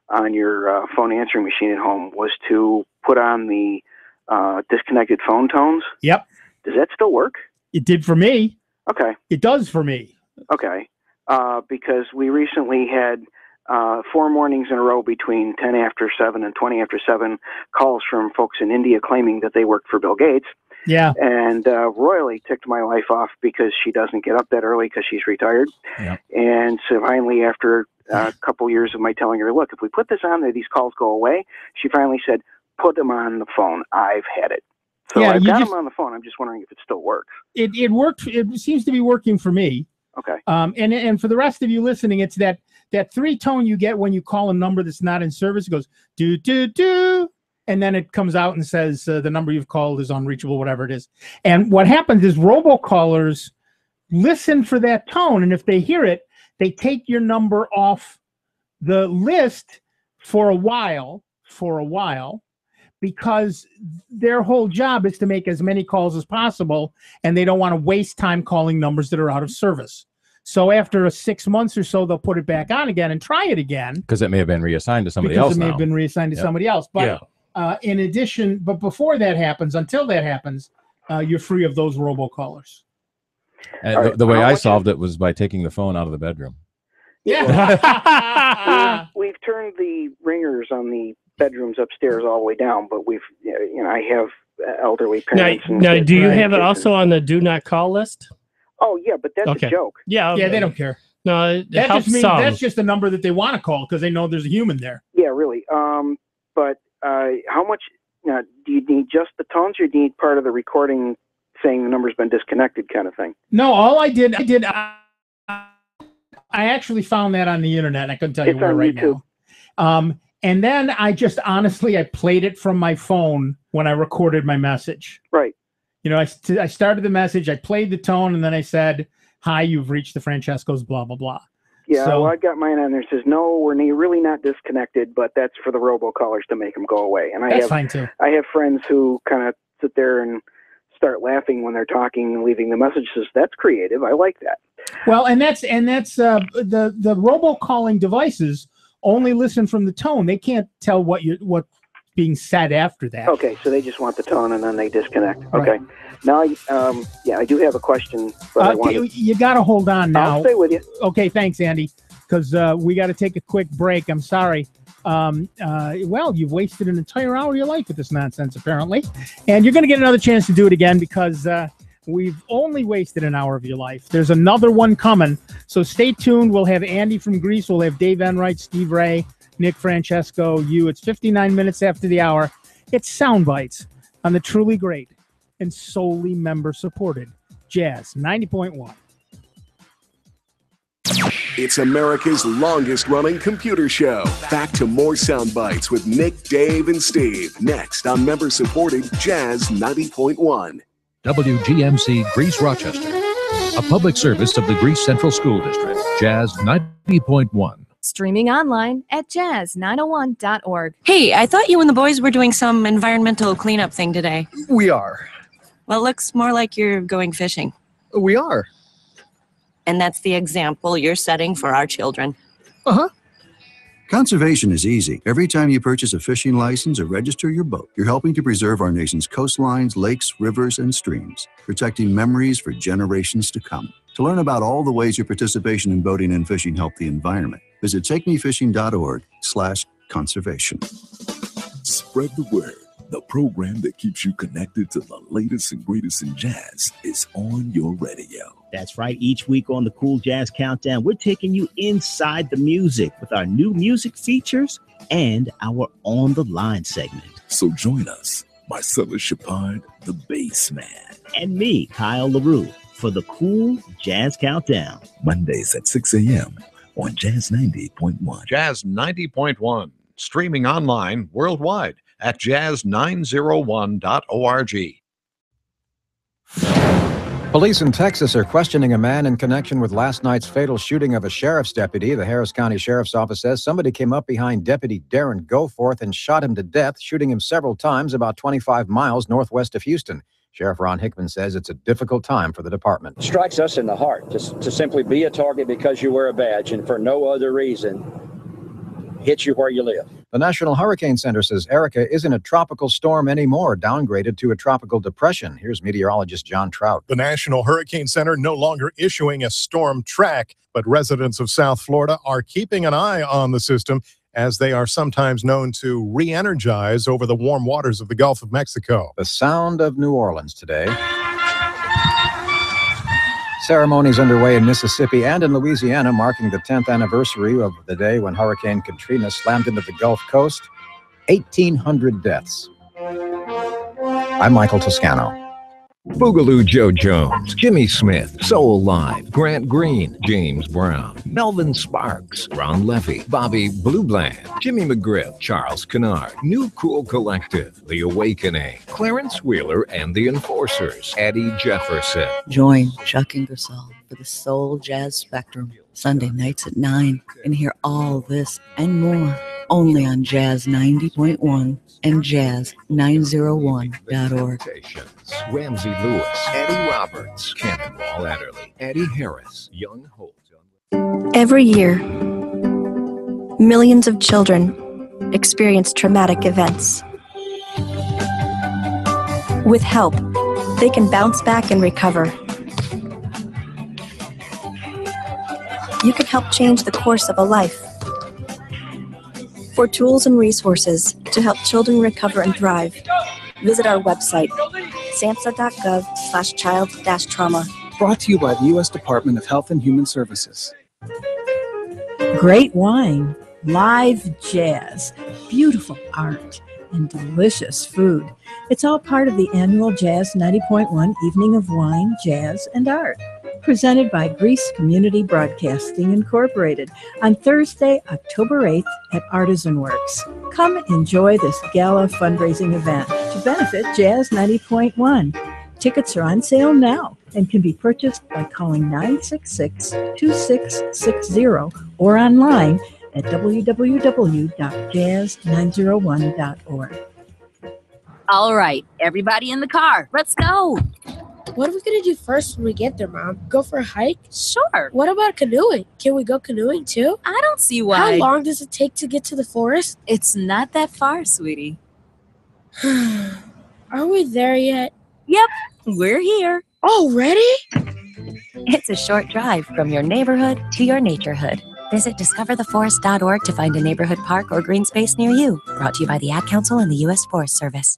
on your phone answering machine at home was to put on the disconnected phone tones. Yep. Does that still work? It did for me. Okay. It does for me. Okay. Because we recently had 4 mornings in a row between 10 after 7 and 20 after 7 calls from folks in India claiming that they worked for Bill Gates. Yeah. And royally ticked my wife off because she doesn't get up that early because she's retired. Yeah. And so finally, after a couple years of my telling her, look, if we put this on there, these calls go away, she finally said, put them on the phone. I've had it. So Yeah, I've you got just- them on the phone. I'm just wondering if it still works. It worked. It seems to be working for me. Okay. And for the rest of you listening, it's that 3-tone you get when you call a number that's not in service. It goes do do do, and then it comes out and says the number you've called is unreachable, whatever it is. And what happens is robocallers listen for that tone, and if they hear it, they take your number off the list for a while, because their whole job is to make as many calls as possible, and they don't want to waste time calling numbers that are out of service. So after 6 months or so, they'll put it back on again and try it again. Because it may have been reassigned to somebody else. Because it may now. have been reassigned to Yep. somebody else. But in addition, but before that happens, until that happens, you're free of those robocallers. And the way I solved it was by taking the phone out of the bedroom. Yeah. We've turned the ringers on the bedrooms upstairs all the way down, but I have elderly parents. Now, do you have it also on the do not call list? Oh yeah, but that's a joke. Yeah, Yeah, they don't care. No, it That helps just means some. that's just a number that they want to call because they know there's a human there. Yeah, really. But how much do you need just the tones, or do you need part of the recording saying the number's been disconnected kind of thing? No, all I did, I actually found that on the internet. I couldn't tell you It's where on right YouTube. now. And then I just honestly, I played it from my phone when I recorded my message. Right. I started the message, I played the tone, and then I said, "Hi, you've reached the Francesco's, blah, blah, blah." Yeah, So, well, I got mine on there. It says, no, we're really not disconnected, but that's for the robocallers to make them go away. And that's fine too. I have friends who kind of sit there and start laughing when they're talking and leaving the messages. That's creative. I like that. Well, and that's the robocalling devices only listen from the tone. They can't tell what's being said after that. Okay, so they just want the tone and then they disconnect. Right. Okay. Now, I do have a question. But You got to hold on now. I'll stay with you. Okay, thanks, Andy, because we got to take a quick break. I'm sorry. Well, you've wasted an entire hour of your life with this nonsense, apparently. And you're going to get another chance to do it again because we've only wasted an hour of your life. There's another one coming. So stay tuned. We'll have Andy from Greece. We'll have Dave Enright, Steve Ray, Nick Francesco, you. It's 59 minutes after the hour. It's Sound Bites on the truly great and solely member-supported Jazz 90.1. It's America's longest-running computer show. Back to more Sound Bites with Nick, Dave, and Steve. Next on member-supported Jazz 90.1. WGMC Greece Rochester, a public service of the Greece Central School District. Jazz 90.1. Streaming online at jazz901.org. Hey, I thought you and the boys were doing some environmental cleanup thing today. We are. Well, it looks more like you're going fishing. We are. And that's the example you're setting for our children. Uh-huh. Conservation is easy. Every time you purchase a fishing license or register your boat, you're helping to preserve our nation's coastlines, lakes, rivers, and streams, protecting memories for generations to come. To learn about all the ways your participation in boating and fishing help the environment, visit takemefishing.org/conservation. Spread the word. The program that keeps you connected to the latest and greatest in jazz is on your radio. That's right. Each week on the Cool Jazz Countdown, we're taking you inside the music with our new music features and our On the Line segment. So join us, Marcella Shepard, the bass man, and me, Kyle LaRue, for the Cool Jazz Countdown. Mondays at 6 a.m. on Jazz 90.1. Jazz 90.1, streaming online worldwide at jazz901.org. Police in Texas are questioning a man in connection with last night's fatal shooting of a sheriff's deputy. The Harris County Sheriff's Office says somebody came up behind Deputy Darren Goforth and shot him to death, shooting him several times about 25 miles northwest of Houston. Sheriff Ron Hickman says it's a difficult time for the department. It strikes us in the heart just to simply be a target because you wear a badge and for no other reason hits you where you live. The National Hurricane Center says Erica isn't a tropical storm anymore, downgraded to a tropical depression. Here's meteorologist John Trout. The National Hurricane Center no longer issuing a storm track, but residents of South Florida are keeping an eye on the system as they are sometimes known to re-energize over the warm waters of the Gulf of Mexico. The sound of New Orleans today. Ceremonies underway in Mississippi and in Louisiana marking the 10th anniversary of the day when Hurricane Katrina slammed into the Gulf Coast. 1,800 deaths. I'm Michael Toscano. Boogaloo Joe Jones, Jimmy Smith, Soul Live, Grant Green, James Brown, Melvin Sparks, Ron Levy, Bobby Blue Bland, Jimmy McGriff, Charles Kennard, New Cool Collective, The Awakening, Clarence Wheeler and the Enforcers, Eddie Jefferson. Join Chuck Ingersoll for the Soul Jazz Spectrum, Sunday nights at 9, and hear all this and more only on Jazz 90.1 and jazz901.org. Ramsey Lewis, Eddie Roberts, Cannonball Adderley, Eddie Harris, Young Holt. Every year, millions of children experience traumatic events. With help, they can bounce back and recover. You can help change the course of a life. for tools and resources to help children recover and thrive. Visit our website, samhsa.gov/child-trauma. Brought to you by the U.S. Department of Health and Human Services. Great wine, live jazz, beautiful art, and delicious food. It's all part of the annual Jazz 90.1 Evening of Wine, Jazz, and Art, presented by Greece Community Broadcasting Incorporated on Thursday, October 8th at Artisan Works. Come enjoy this gala fundraising event to benefit Jazz 90.1. Tickets are on sale now and can be purchased by calling 966-2660 or online at www.jazz901.org. All right, everybody in the car, let's go. What are we going to do first when we get there, Mom? Go for a hike? Sure. What about canoeing? Can we go canoeing too? I don't see why. How long does it take to get to the forest? It's not that far, sweetie. Are we there yet? Yep, we're here. Already? It's a short drive from your neighborhood to your naturehood. Visit discovertheforest.org to find a neighborhood park or green space near you. Brought to you by the Ad Council and the U.S. Forest Service.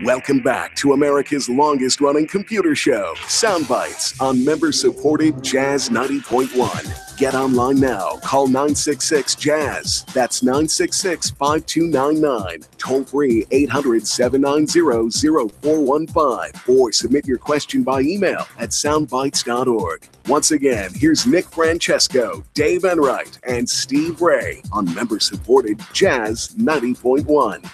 Welcome back to America's longest-running computer show, Sound Bytes, on member-supported Jazz 90.1. Get online now. Call 966-JAZZ. That's 966-5299. Toll-free 800-790-0415. Or submit your question by email at soundbytes.org. Once again, here's Nick Francesco, Dave Enright, and Steve Ray on member-supported Jazz 90.1.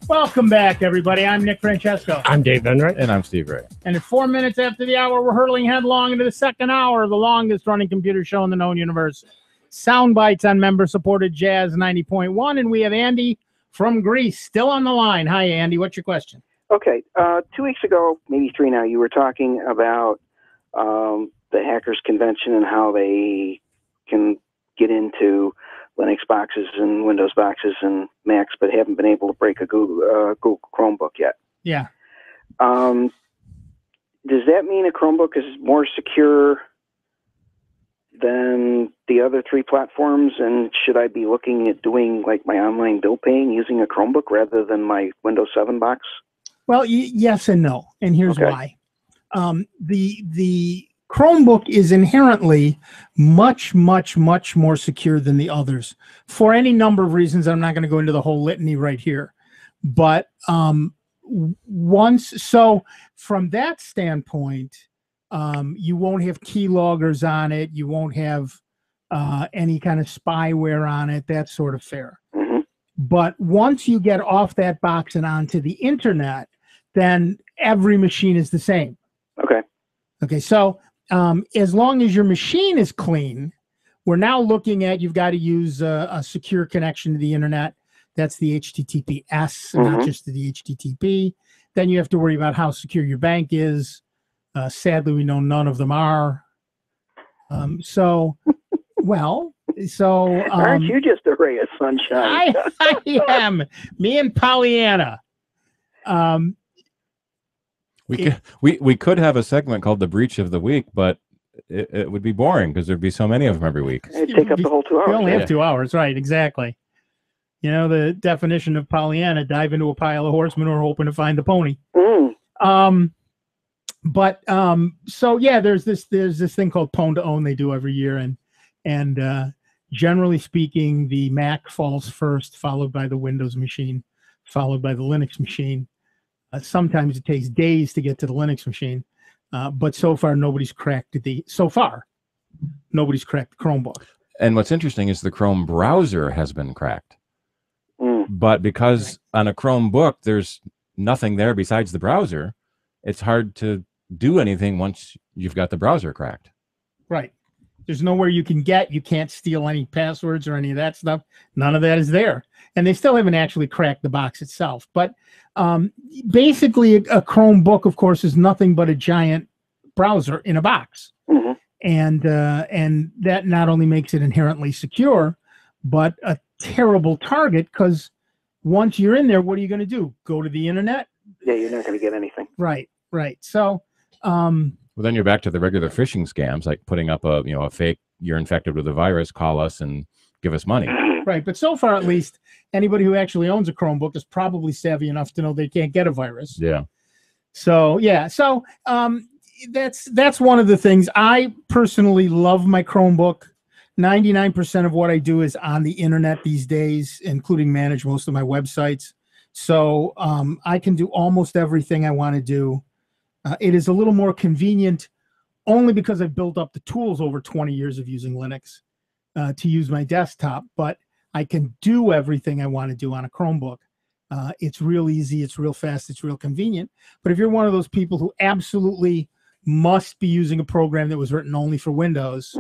Welcome back, everybody. I'm Nick Francesco. I'm Dave Enright. And I'm Steve Ray. And at 4 minutes after the hour, we're hurtling headlong into the second hour of the longest-running computer show in the known universe. Sound Bites on member-supported Jazz 90.1. And we have Andy from Greece still on the line. Hi, Andy. What's your question? Okay. 2 weeks ago, maybe 3 now, you were talking about the Hackers Convention and how they can get into Linux boxes and Windows boxes and Macs, but haven't been able to break a Google Chromebook yet. Yeah. Does that mean a Chromebook is more secure than the other 3 platforms? And should I be looking at doing like my online bill paying using a Chromebook rather than my Windows 7 box? Well, yes and no. And here's why. The Chromebook is inherently much, much, much more secure than the others for any number of reasons. I'm not going to go into the whole litany right here. But so from that standpoint, you won't have keyloggers on it. You won't have any kind of spyware on it, that sort of fare. Mm-hmm. But once you get off that box and onto the internet, then every machine is the same. Okay. Okay, so as long as your machine is clean, we're now looking at you've got to use a secure connection to the internet. That's the HTTPS, not just the HTTP. Then you have to worry about how secure your bank is. Sadly, we know none of them are. Aren't you just a ray of sunshine? I am. Me and Pollyanna. We could have a segment called the Breach of the Week, but it would be boring because there'd be so many of them every week. It'd take up the whole 2 hours. We only have 2 hours, right? Exactly. You know, the definition of Pollyanna: dive into a pile of horse manure hoping to find the pony. So yeah, there's this thing called Pwn to Own they do every year, and generally speaking, the Mac falls first, followed by the Windows machine, followed by the Linux machine. Sometimes it takes days to get to the Linux machine, but so far nobody's cracked the Chromebook. And what's interesting is the Chrome browser has been cracked, but because on a Chromebook there's nothing there besides the browser, it's hard to do anything once you've got the browser cracked. Right. There's nowhere you can't steal any passwords or any of that stuff. None of that is there. And they still haven't actually cracked the box itself. But basically, a Chromebook, of course, is nothing but a giant browser in a box. Mm-hmm. And that not only makes it inherently secure, but a terrible target, because once you're in there, what are you going to do? Go to the internet? Yeah, you're not going to get anything. Right. So... well, then you're back to the regular phishing scams, like putting up a fake, you're infected with a virus, call us and give us money. Right, but so far at least, anybody who actually owns a Chromebook is probably savvy enough to know they can't get a virus. Yeah. So yeah, so that's one of the things. I personally love my Chromebook. 99% of what I do is on the internet these days, including manage most of my websites. So I can do almost everything I want to do. It is a little more convenient only because I've built up the tools over 20 years of using Linux to use my desktop, but I can do everything I want to do on a Chromebook. It's real easy, it's real fast, it's real convenient. But if you're one of those people who absolutely must be using a program that was written only for Windows,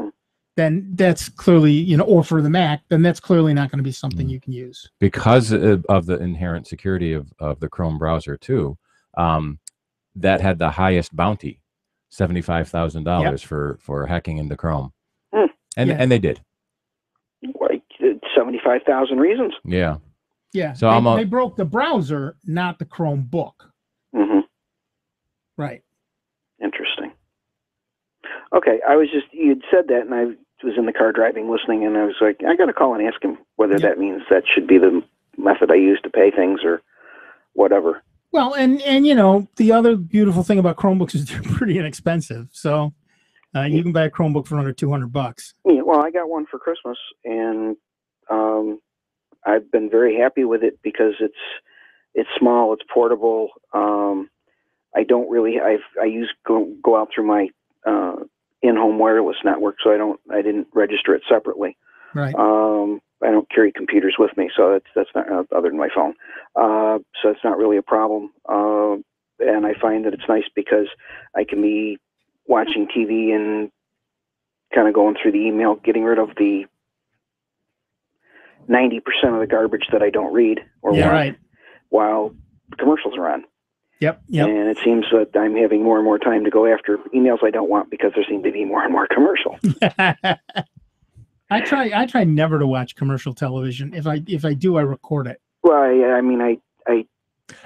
then that's clearly, or for the Mac, then that's clearly not going to be something you can use. Because of the inherent security of the Chrome browser too, that had the highest bounty, $75,000 for hacking into Chrome. And they did. Like 75,000 reasons. Yeah. Yeah. So they broke the browser, not the Chromebook. Mm-hmm. Right. Interesting. Okay, you'd said that, and I was in the car driving, listening, and I was like, I got to call and ask him whether that means that should be the method I use to pay things or whatever. Well, and the other beautiful thing about Chromebooks is they're pretty inexpensive. So you can buy a Chromebook for under $200. Yeah, well, I got one for Christmas, and I've been very happy with it because it's small, it's portable. I don't really. I go out through my in-home wireless network, so I didn't register it separately. Right. I don't carry computers with me, so that's not other than my phone. So it's not really a problem. And I find that it's nice because I can be watching TV and kind of going through the email, getting rid of the 90% of the garbage that I don't read or want while commercials are on. Yep. And it seems that I'm having more and more time to go after emails I don't want because there seem to be more and more commercial. I try never to watch commercial television. If I do, I record it. Well, I mean, I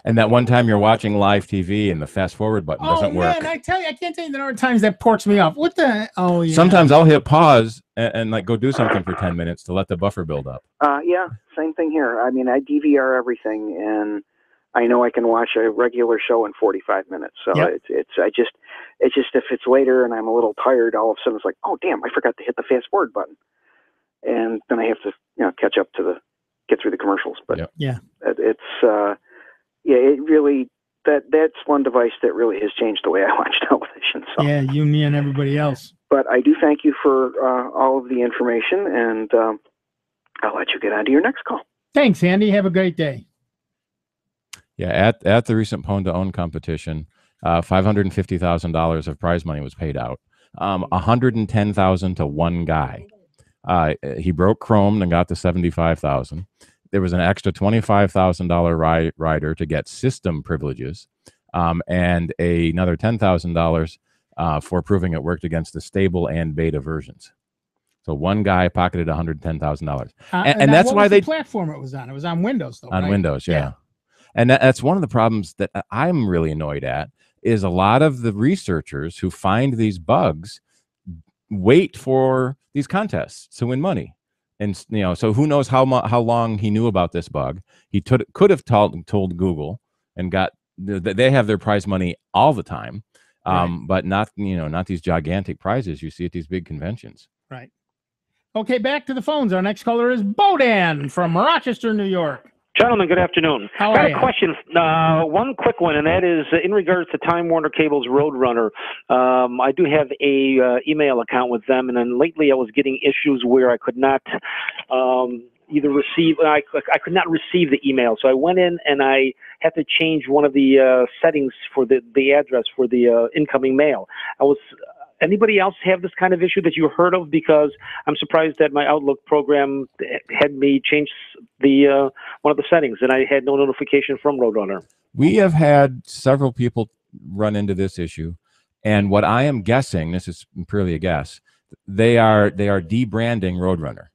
and that one time you're watching live TV and the fast forward button doesn't work. Oh man, I can't tell you the number of times that porks me off. What the? Oh yeah. Sometimes I'll hit pause and like go do something for 10 minutes to let the buffer build up. Yeah, same thing here. I mean, I DVR everything, and I know I can watch a regular show in 45 minutes. So it's just if it's later and I'm a little tired, all of a sudden it's like, oh damn, I forgot to hit the fast forward button, and then I have to catch up to get through the commercials. But it really that's one device that really has changed the way I watch television. So. Yeah, you, me, and everybody else. But I do thank you for all of the information, and I'll let you get on to your next call. Thanks, Andy. Have a great day. Yeah, at the recent Pwn to Own competition, $550,000 of prize money was paid out. $110,000 to one guy. He broke Chrome and got the $75,000. There was an extra $25,000 rider to get system privileges, and another $10,000 for proving it worked against the stable and beta versions. So one guy pocketed $110,000, and that's why the platform it was on. It was on Windows, though. On right? Windows, yeah. And that's one of the problems that I'm really annoyed at is a lot of the researchers who find these bugs wait for these contests to win money. And so who knows how long he knew about this bug? He could have told Google and they have their prize money all the time, but not these gigantic prizes you see at these big conventions. Right. Okay, back to the phones. Our next caller is Bodan from Rochester, New York. Gentlemen, good afternoon. How are you? I got a question, one quick one, and that is in regards to Time Warner Cable's Roadrunner. I do have a email account with them, and then lately I was getting issues where I could not I could not receive the email. So I went in and I had to change one of the settings for the address for the incoming mail. Anybody else have this kind of issue that you heard of? Because I'm surprised that my Outlook program had me change the one of the settings, and I had no notification from Roadrunner. We have had several people run into this issue, and what I am guessing, this is purely a guess, they are debranding Roadrunner.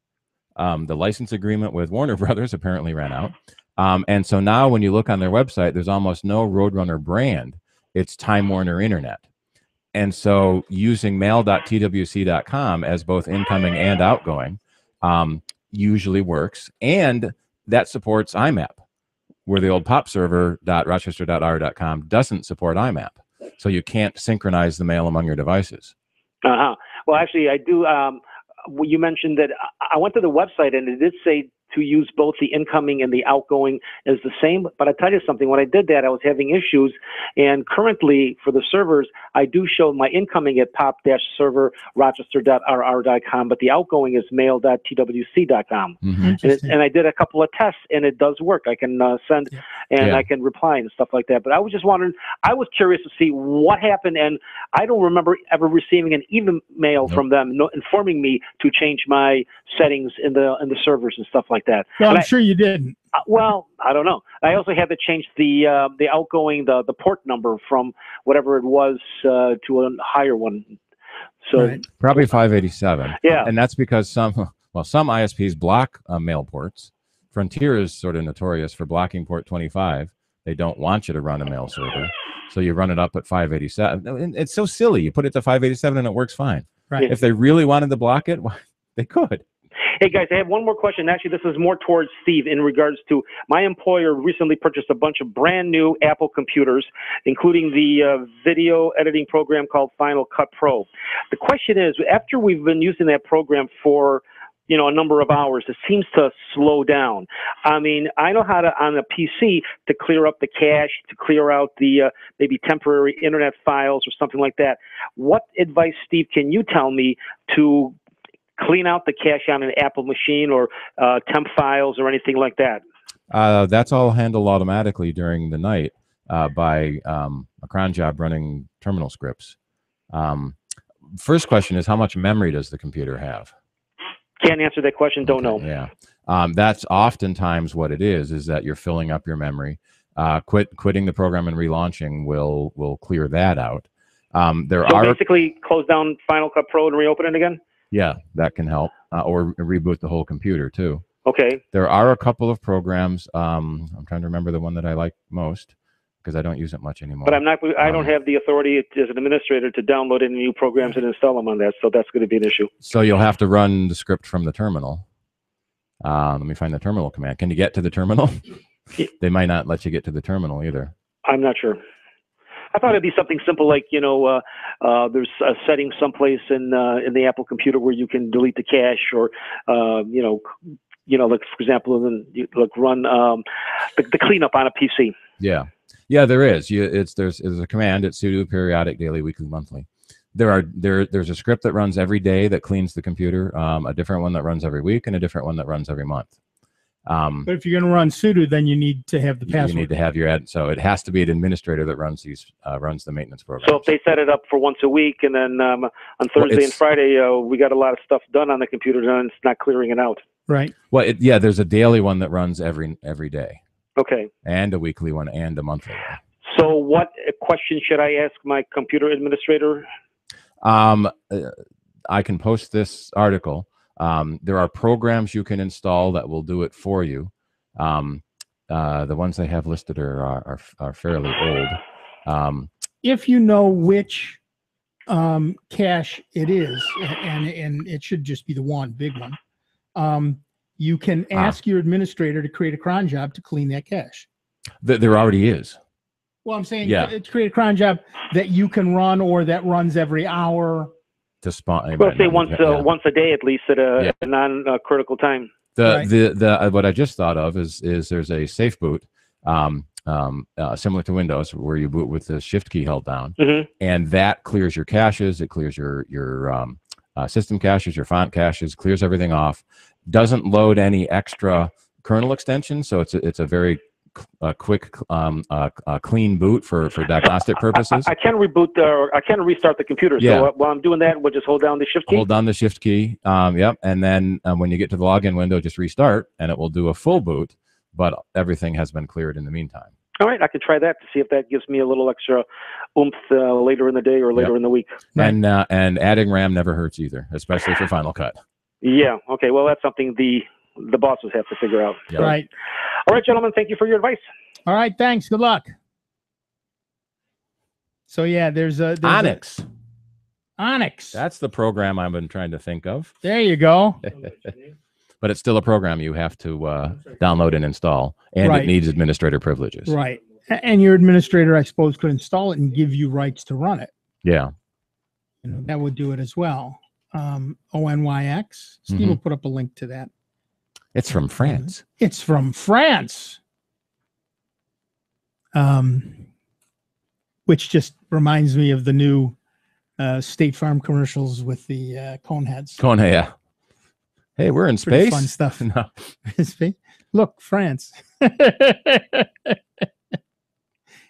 The license agreement with Warner Brothers apparently ran out, and so now when you look on their website, there's almost no Roadrunner brand. It's Time Warner Internet. And so using mail.twc.com as both incoming and outgoing, usually works, and that supports IMAP, where the old popserver.rochester.r.com doesn't support IMAP. So you can't synchronize the mail among your devices. Well, actually, I do. You mentioned that I went to the website and it did say to use both the incoming and the outgoing is the same. But I tell you something, when I did that, I was having issues. And currently for the servers, I do show my incoming at pop-server.rochester.rr.com, but the outgoing is mail.twc.com. And I did a couple of tests and it does work. I can send and I can reply and stuff like that. But I was just wondering, I was curious to see what happened. And I don't remember ever receiving an email from them informing me to change my settings in the servers and stuff like that. No, I'm sure you didn't. Well, I don't know. I also had to change the outgoing, the port number from whatever it was to a higher one. So probably 587. Yeah. And that's because some ISPs block mail ports. Frontier is sort of notorious for blocking port 25. They don't want you to run a mail server. So you run it up at 587. And it's so silly. You put it to 587 and it works fine. Right. If they really wanted to block it, they could. Hey, guys, I have one more question. Actually, this is more towards Steve in regards to my employer recently purchased a bunch of brand new Apple computers, including the video editing program called Final Cut Pro. The question is, after we've been using that program for a number of hours, it seems to slow down. I mean, I know how to, on a PC, to clear up the cache, to clear out the maybe temporary internet files or something like that. What advice, Steve, can you tell me to clean out the cache on an Apple machine or temp files or anything like that? That's all handled automatically during the night by a cron job running terminal scripts. First question is, how much memory does the computer have? Can't answer that question. Don't know. Yeah. That's oftentimes what it is that you're filling up your memory. Quitting the program and relaunching will clear that out. Basically close down Final Cut Pro and reopen it again? Yeah, that can help. Or reboot the whole computer too. Okay. There are a couple of programs. I'm trying to remember the one that I like most because I don't use it much anymore. But I don't have the authority as an administrator to download any new programs and install them on that, so that's going to be an issue. So you'll have to run the script from the terminal. Let me find the terminal command. Can you get to the terminal? They might not let you get to the terminal either. I'm not sure. I thought it'd be something simple like, there's a setting someplace in the Apple computer where you can delete the cache or, like for example, run the cleanup on a PC. Yeah, there is. There's a command. It's sudo periodic daily, weekly, monthly. There's a script that runs every day that cleans the computer, a different one that runs every week, and a different one that runs every month. But if you're going to run sudo, then you need to have the password. You need to have your so it has to be an administrator that runs the maintenance program. So if they set it up for once a week, and then on Thursday and Friday we got a lot of stuff done on the computer, and it's not clearing it out. Right. Well, there's a daily one that runs every day. Okay. And a weekly one and a monthly one. So what question should I ask my computer administrator? I can post this article. There are programs you can install that will do it for you. The ones they have listed are fairly old. If you know which cache it is, and it should just be the one big one, you can ask your administrator to create a cron job to clean that cache. There already is. Well, I'm saying to create a cron job that you can run or that runs every hour. To spawn. Well, say once a day at least at a non-critical time. What I just thought of is there's a safe boot, similar to Windows, where you boot with the Shift key held down, and that clears your caches. It clears your system caches, your font caches, clears everything off. Doesn't load any extra kernel extensions, so it's a very quick, clean boot for diagnostic purposes. I can reboot I can restart the computer. Yeah. So while I'm doing that, we'll just hold down the Shift key. Hold down the Shift key. Yep. And then when you get to the login window, just restart, and it will do a full boot. But everything has been cleared in the meantime. All right, I could try that to see if that gives me a little extra oomph later in the day or later in the week. And adding RAM never hurts either, especially for Final Cut. Yeah. Okay. Well, that's something the bosses have to figure out. Yep. Right. All right, gentlemen. Thank you for your advice. All right. Thanks. Good luck. So yeah, there's Onyx. Onyx. That's the program I've been trying to think of. There you go. But it's still a program you have to download and install, and it needs administrator privileges. Right. And your administrator, I suppose, could install it and give you rights to run it. Yeah. That would do it as well. ONYX. Steve will put up a link to that. It's from France. It's from France. Which just reminds me of the new State Farm commercials with the cone heads. Yeah. Hey, we're in Pretty space. fun stuff. No. Look, France.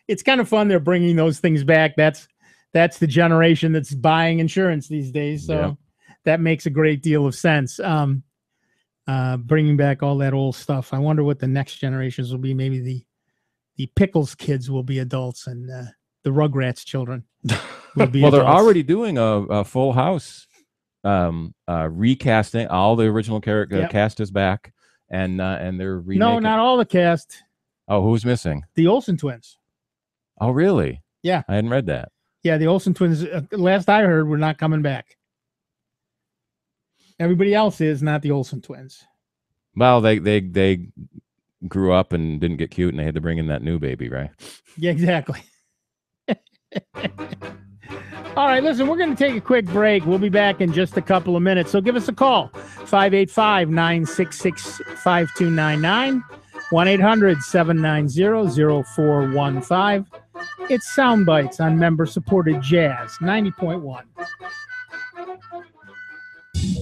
It's kind of fun. They're bringing those things back. That's the generation that's buying insurance these days. So that makes a great deal of sense. Bringing back all that old stuff. I wonder what the next generations will be. Maybe the Pickles kids will be adults, and the Rugrats children will be Well, adults. they're already doing a Full House recasting. All the original cast is back, and they're remaking. No, not all the cast. Oh, who's missing? The Olsen twins. Oh, really? Yeah. I hadn't read that. Yeah, the Olsen twins, last I heard, were not coming back. Everybody else is, not the Olsen twins. Well, they grew up and didn't get cute, and they had to bring in that new baby, right? Yeah, exactly. All right, listen, we're going to take a quick break. We'll be back in just a couple of minutes. So give us a call, 585-966-5299, 1-800-790-0415. It's Sound Bites on member-supported Jazz 90.1.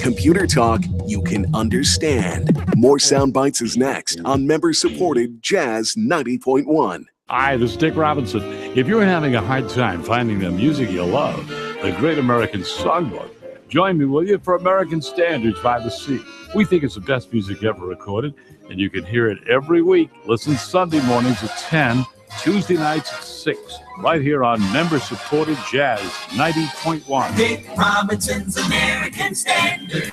Computer talk you can understand. More Sound Bites is next on member-supported Jazz 90.1. Hi, this is Dick Robinson. If you're having a hard time finding the music you love, the Great American Songbook, join me, will you, for American Standards by the Sea. We think it's the best music ever recorded, and you can hear it every week. Listen Sunday mornings at 10, Tuesday nights at 6, right here on member-supported Jazz 90.1. Dick Robinson's American Standard.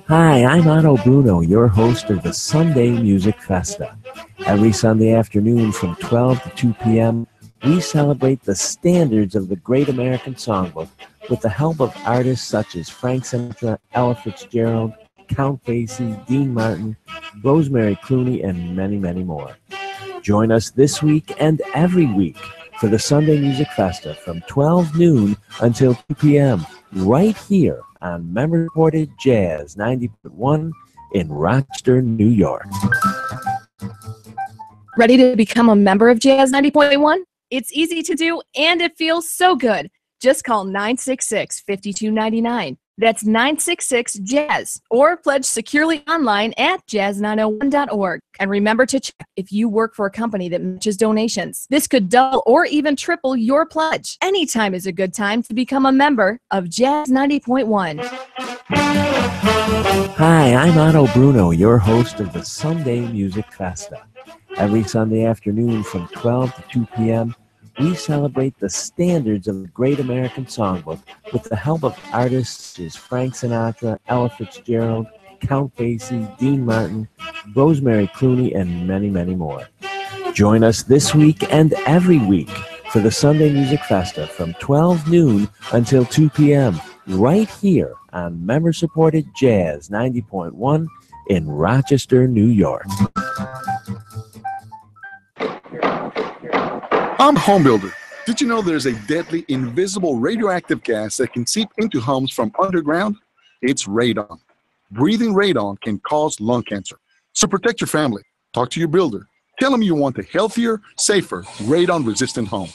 Hi, I'm Otto Bruno, your host of the Sunday Music Festa. Every Sunday afternoon from 12 to 2 p.m., we celebrate the standards of the Great American Songbook with the help of artists such as Frank Sinatra, Ella Fitzgerald, Count Basie, Dean Martin, Rosemary Clooney, and many, many more. Join us this week and every week for the Sunday Music Festa from 12 noon until 2 p.m. right here on member-supported Jazz 90.1 in Rochester, New York. Ready to become a member of Jazz 90.1? It's easy to do, and it feels so good. Just call 966-5299. That's 966-JAZZ. Or pledge securely online at jazz901.org. And remember to check if you work for a company that matches donations. This could double or even triple your pledge. Anytime is a good time to become a member of Jazz 90.1. Hi, I'm Otto Bruno, your host of the Sunday Music Festa. Every Sunday afternoon from 12 to 2 p.m., we celebrate the standards of the Great American Songbook with the help of artists such as Frank Sinatra, Ella Fitzgerald, Count Basie, Dean Martin, Rosemary Clooney, and many, many more. Join us this week and every week for the Sunday Music Festa from 12 noon until 2 p.m. right here on member-supported Jazz 90.1 in Rochester, New York. I'm a home builder. Did you know there's a deadly invisible radioactive gas that can seep into homes from underground? It's radon. Breathing radon can cause lung cancer. So protect your family. Talk to your builder. Tell them you want a healthier, safer, radon-resistant home.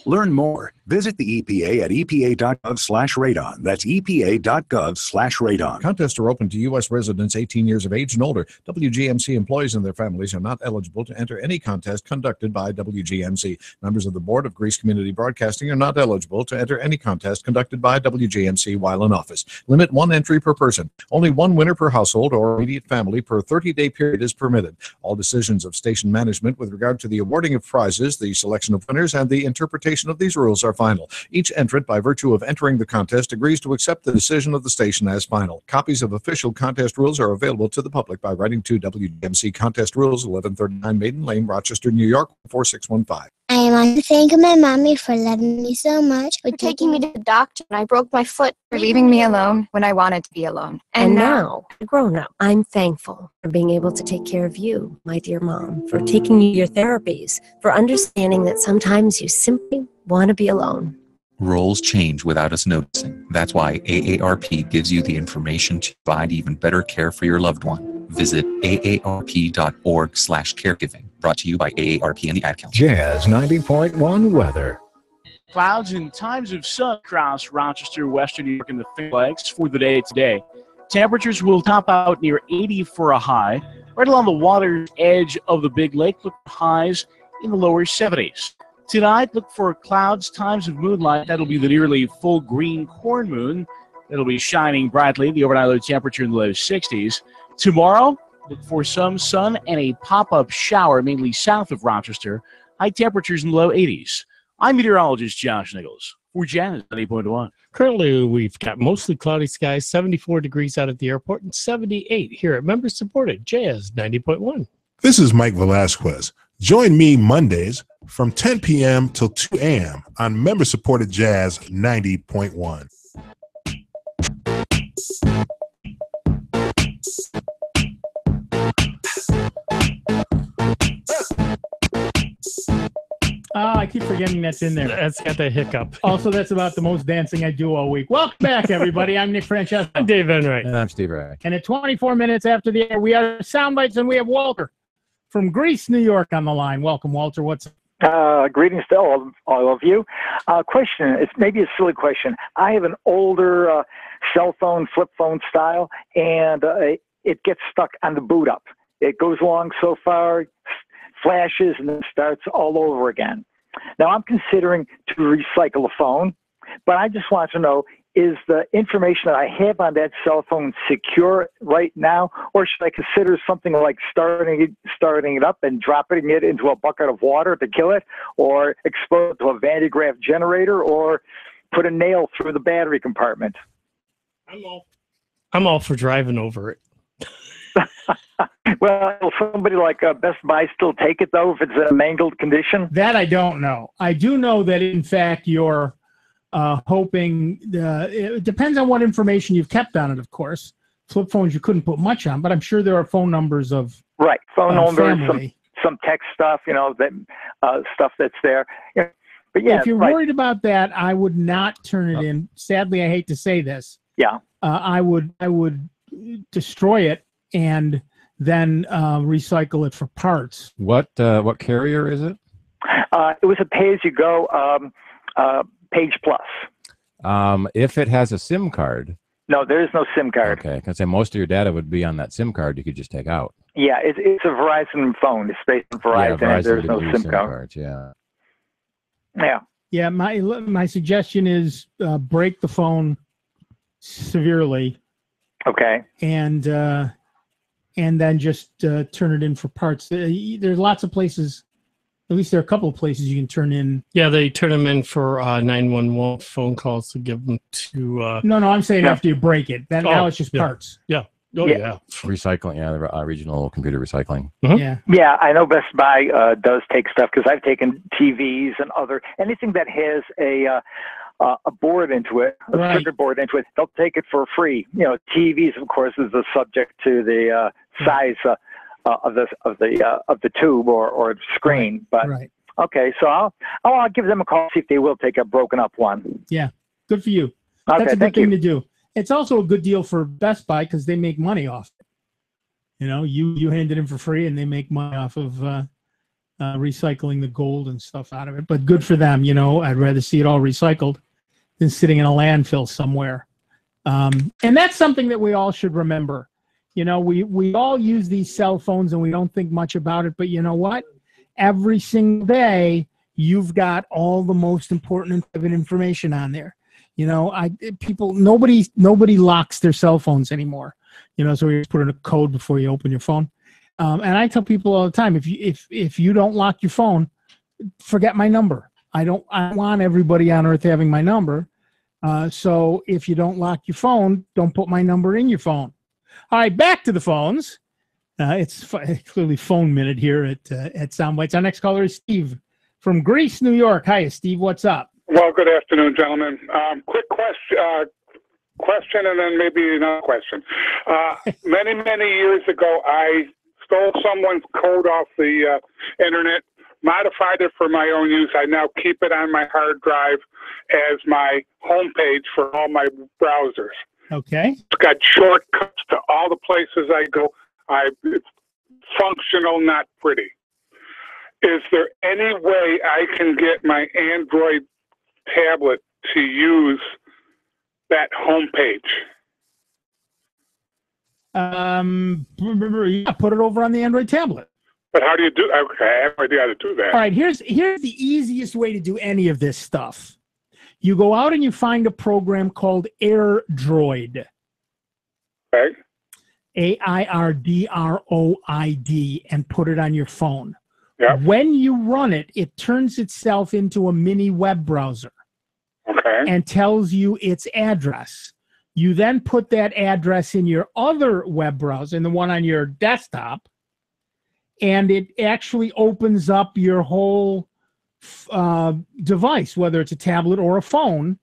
Learn more. Visit the EPA at epa.gov/radon. That's epa.gov/radon. Contests are open to U.S. residents 18 years of age and older. WGMC employees and their families are not eligible to enter any contest conducted by WGMC. Members of the Board of Greece Community Broadcasting are not eligible to enter any contest conducted by WGMC while in office. Limit one entry per person. Only one winner per household or immediate family per 30-day period is permitted. All decisions of station management with regard to the awarding of prizes, the selection of winners, and the interpretation of these rules are final. Each entrant, by virtue of entering the contest, agrees to accept the decision of the station as final. Copies of official contest rules are available to the public by writing to WGMC Contest Rules, 1139 Maiden Lane, Rochester, New York, 4615. I I want to thank my mommy for loving me so much, for taking me to the doctor when I broke my foot, For leaving me alone when I wanted to be alone. And now, grown up, I'm thankful for being able to take care of you, my dear mom, for taking you to your therapies, for understanding that sometimes you simply want to be alone. Roles change without us noticing. That's why AARP gives you the information to provide even better care for your loved one. Visit aarp.org/caregiving. Brought to you by AARP and the Ad Council. Jazz 90.1 weather. Clouds and times of sun across Rochester, Western New York, and the Finger Lakes for the day today. Temperatures will top out near 80 for a high. Right along the water's edge of the Big Lake, look for highs in the lower 70s. Tonight, look for clouds, times of moonlight. That'll be the nearly full green corn moon. It'll be shining brightly. The overnight low temperature in the low 60s. Tomorrow, look for some sun and a pop-up shower, mainly south of Rochester. High temperatures in the low 80s. I'm meteorologist Josh Nichols for Jazz 90.1. Currently, we've got mostly cloudy skies, 74 degrees out at the airport, and 78 here at member-supported Jazz 90.1. This is Mike Velasquez. Join me Mondays from 10 p.m. till 2 a.m. on member-supported Jazz 90.1. I keep forgetting that's in there. That's got that hiccup. Also, that's about the most dancing I do all week. Welcome back, everybody. I'm Nick Francesco. I'm Dave Enright. And I'm Steve Ray. And at 24 minutes after the air, we are Soundbites, and we have Walter from Greece, New York on the line. Welcome, Walter. What's up? Greetings to all of you. Question, it's maybe a silly question. I have an older cell phone, flip phone style, and it gets stuck on the boot up. It goes along so far, flashes, and then starts all over again. Now, I'm considering to recycle a phone, but I just want to know, is the information that I have on that cell phone secure right now, or should I consider something like starting it up and dropping it into a bucket of water to kill it, or expose it to a Van de Graaff generator, or put a nail through the battery compartment? I'm all for driving over it. Well, will somebody like Best Buy still take it, though, if it's in a mangled condition? That I don't know. I do know that, in fact, you're hoping it depends on what information you've kept on it, of course. Flip phones you couldn't put much on, but I'm sure there are phone numbers of phone numbers, family. some text stuff, that stuff that's there. Yeah. But yeah, if you're worried about that, I would not turn it in. Sadly, I hate to say this. Yeah. I would destroy it and then recycle it for parts. What carrier is it? It was a pay-as-you-go Page Plus. If it has a SIM card. No, there is no SIM card. Okay, because most of your data would be on that SIM card you could just take out. Yeah, it's a Verizon phone. It's based on Verizon, and there's no SIM card. Cards, yeah. Yeah. Yeah, my suggestion is break the phone severely. Okay. And then just turn it in for parts. There's lots of places. At least there are a couple of places you can turn in. Yeah, they turn them in for 911 phone calls to give them to. No, I'm saying after you break it. Now it's just parts. Yeah. Oh, yeah. Recycling, the regional computer recycling. Mm-hmm. Yeah, I know Best Buy does take stuff, because I've taken TVs and anything that has a board into it, a circuit board into it, they'll take it for free. TVs, of course, is the subject to the size of the tube or screen. But okay, so I'll give them a call, see if they will take a broken up one. Yeah, good for you. Okay, that's a good thing to do. It's also a good deal for Best Buy because they make money off it. You hand it in for free and they make money off of recycling the gold and stuff out of it. But good for them. I'd rather see it all recycled than sitting in a landfill somewhere. And that's something that we all should remember. We all use these cell phones and we don't think much about it, but you know what? Every single day, you've got all the most important and private information on there. Nobody locks their cell phones anymore. So you just put in a code before you open your phone. And I tell people all the time, if you don't lock your phone, forget my number. I want everybody on earth having my number. So if you don't lock your phone, don't put my number in your phone. All right, back to the phones. It's clearly phone minute here at Soundbites. Our next caller is Steve from Greece, New York. Hi, Steve. What's up? Well, good afternoon, gentlemen. Quick question and then maybe another question. Many years ago, I stole someone's code off the internet, modified it for my own use. I now keep it on my hard drive as my homepage for all my browsers. Okay. It's got shortcuts to all the places I go. It's functional, not pretty. Is there any way I can get my Android tablet to use that homepage? Yeah, put it over on the Android tablet. But how do you do? Okay, I have no idea how to do that. All right, here's the easiest way to do any of this stuff. You go out and you find a program called AirDroid. Okay. AIRDROID, and put it on your phone. Yep. When you run it, it turns itself into a mini web browser. Okay. And tells you its address. You then put that address in your other web browser, in the one on your desktop, and it actually opens up your whole device, whether it's a tablet or a phone.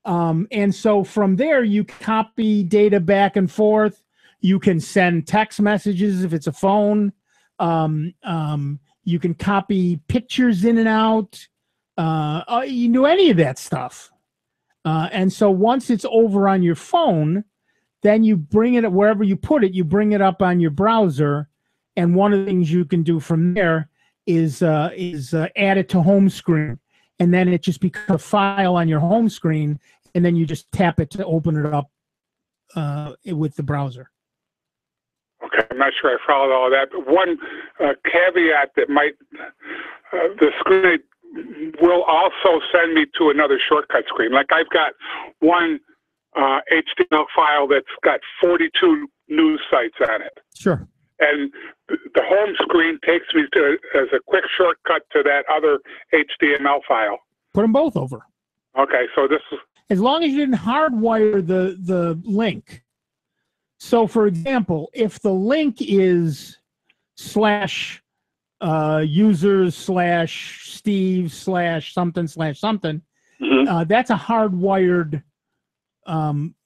And so from there, you copy data back and forth. You can send text messages if it's a phone. You can copy pictures in and out. You can do any of that stuff. And so once it's over on your phone, then you bring it wherever you put it, you bring it up on your browser. And one of the things you can do from there is add it to home screen. And then it just becomes a file on your home screen. And then you just tap it to open it up with the browser. Okay, I'm not sure I followed all of that. But one caveat that might, the screen will also send me to another shortcut screen. Like I've got one HTML file that's got 42 news sites on it. Sure. And the home screen takes me to as a quick shortcut to that other HTML file. Put them both over. Okay, so this is... As long as you didn't hardwire the link. So, for example, if the link is /users/Steve/something/something, that's a hardwired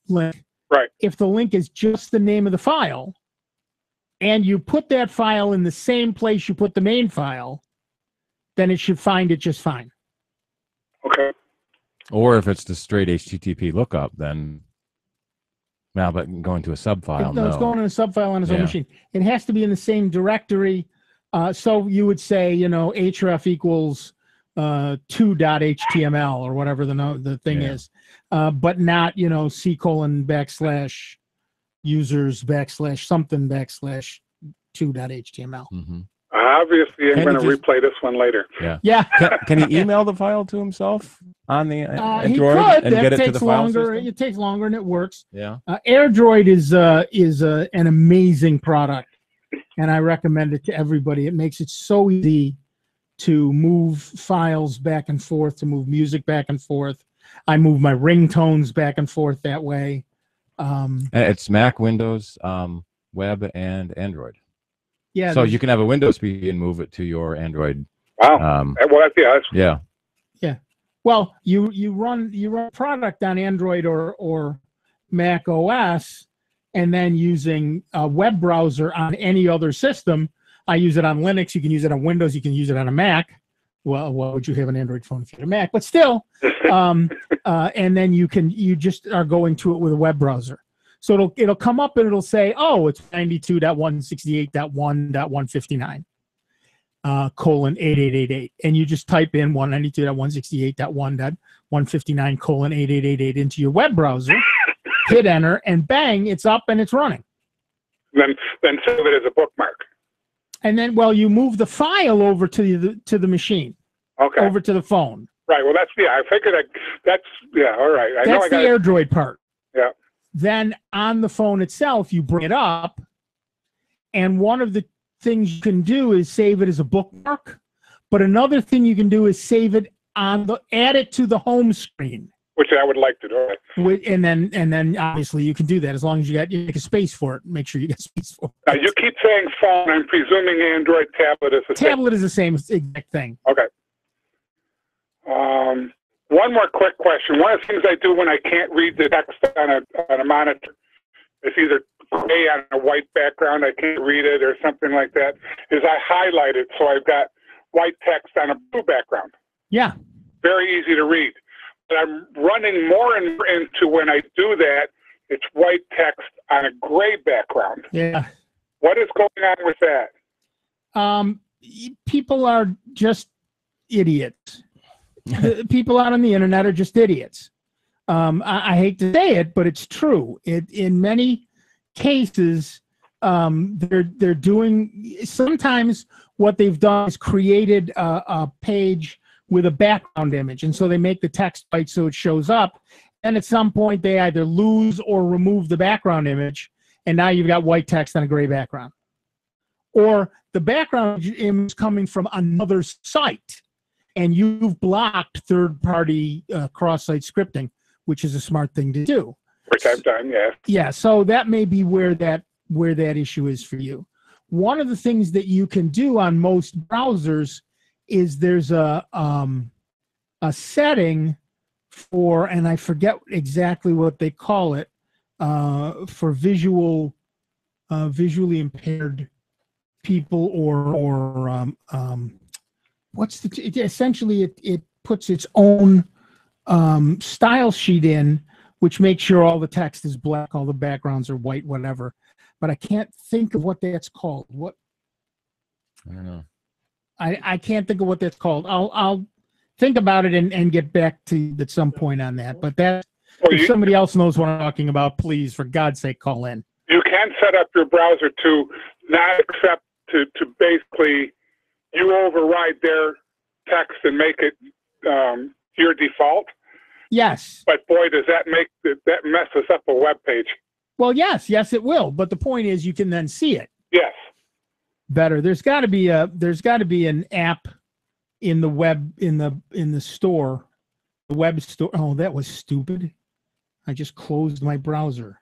link. Right. If the link is just the name of the file, and you put that file in the same place you put the main file, then it should find it just fine. Okay. Or if it's the straight HTTP lookup, then now, but going to a subfile, no, it's going in a subfile on its own machine. It has to be in the same directory. So you would say, href equals 2.html or whatever the thing is, but not, c:\users/something/2.html. Mm-hmm. Obviously, I'm going to replay this one later. Yeah. Can he email the file to himself on the Android he could. and That get it to takes the file longer. system? It takes longer and it works. Yeah. AirDroid is an amazing product, and I recommend it to everybody. It makes it so easy to move files back and forth, to move music back and forth. I move my ringtones back and forth that way. It's Mac, Windows, web, and Android. Yeah. So you can have a Windows PC and move it to your Android. Wow. Well, yeah. Yeah. Well, you run a product on Android or Mac OS, and then using a web browser on any other system. I use it on Linux. You can use it on Windows. You can use it on a Mac. Well, why would you have an Android phone if you had a Mac? But still, and then you just are going to it with a web browser. So it'll come up and it'll say, oh, it's 92.168.1.159 :8888, and you just type in 192.168.1.159 :8888 into your web browser, hit enter, and bang, it's up and it's running. Then save it as a bookmark. And then, you move the file over to the machine. Okay. Over to the phone. Right. Well, I figured that's all right. That's the AirDroid part. Yeah. Then on the phone itself, you bring it up, and one of the things you can do is save it as a bookmark. But another thing you can do is save it add it to the home screen. Which I would like to do. And then obviously you can do that as long as you make a space for it. Make sure you get space for it. Now you keep saying phone. I'm presuming Android tablet is the same. Tablet is the same exact thing. Okay. One more quick question. One of the things I do when I can't read the text on a monitor, it's either gray on a white background, I can't read it or something like that, is I highlight it so I've got white text on a blue background. Yeah. Very easy to read. But I'm running more and more into when I do that, it's white text on a gray background. Yeah. What is going on with that? People are just idiots. The people out on the internet are just idiots. I hate to say it, but it's true. In many cases, they're doing. Sometimes what they've done is created a page with a background image, and so they make the text white so it shows up. And at some point, they either lose or remove the background image, and now you've got white text on a gray background. Or the background image coming from another site, and you've blocked third-party cross-site scripting, which is a smart thing to do. Which I've done, yeah. Yeah, so that may be where that issue is for you. One of the things that you can do on most browsers is there's a setting for, and I forget exactly what they call it, for visually impaired people, or essentially it puts its own style sheet in, which makes sure all the text is black, all the backgrounds are white, whatever. But I can't think of what that's called. What? I don't know. I can't think of what that's called. I'll think about it and get back to you at some point on that. But if somebody else knows what I'm talking about, please, for God's sake, call in. You can set up your browser to not accept, to basically, you override their text and make it your default. Yes. But boy, does that messes up a web page. Well, yes, it will. But the point is, you can then see it. Yes. Better. There's got to be an app in the web in the store, the web store. Oh, that was stupid. I just closed my browser.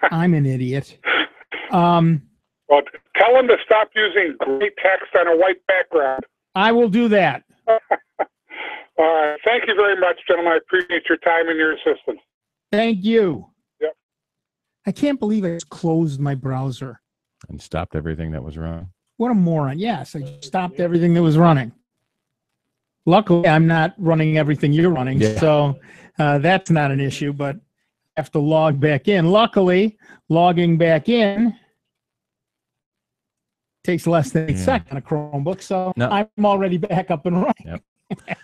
I'm an idiot. Well, tell them to stop using gray text on a white background. I will do that. All right. Thank you very much, gentlemen. I appreciate your time and your assistance. Thank you. Yep. I can't believe I just closed my browser. And stopped everything that was wrong. What a moron. Yes, I just stopped everything that was running. Luckily, I'm not running everything you're running, so that's not an issue, but I have to log back in. Luckily, logging back in takes less than a second on a Chromebook, so I'm already back up and running. Yep.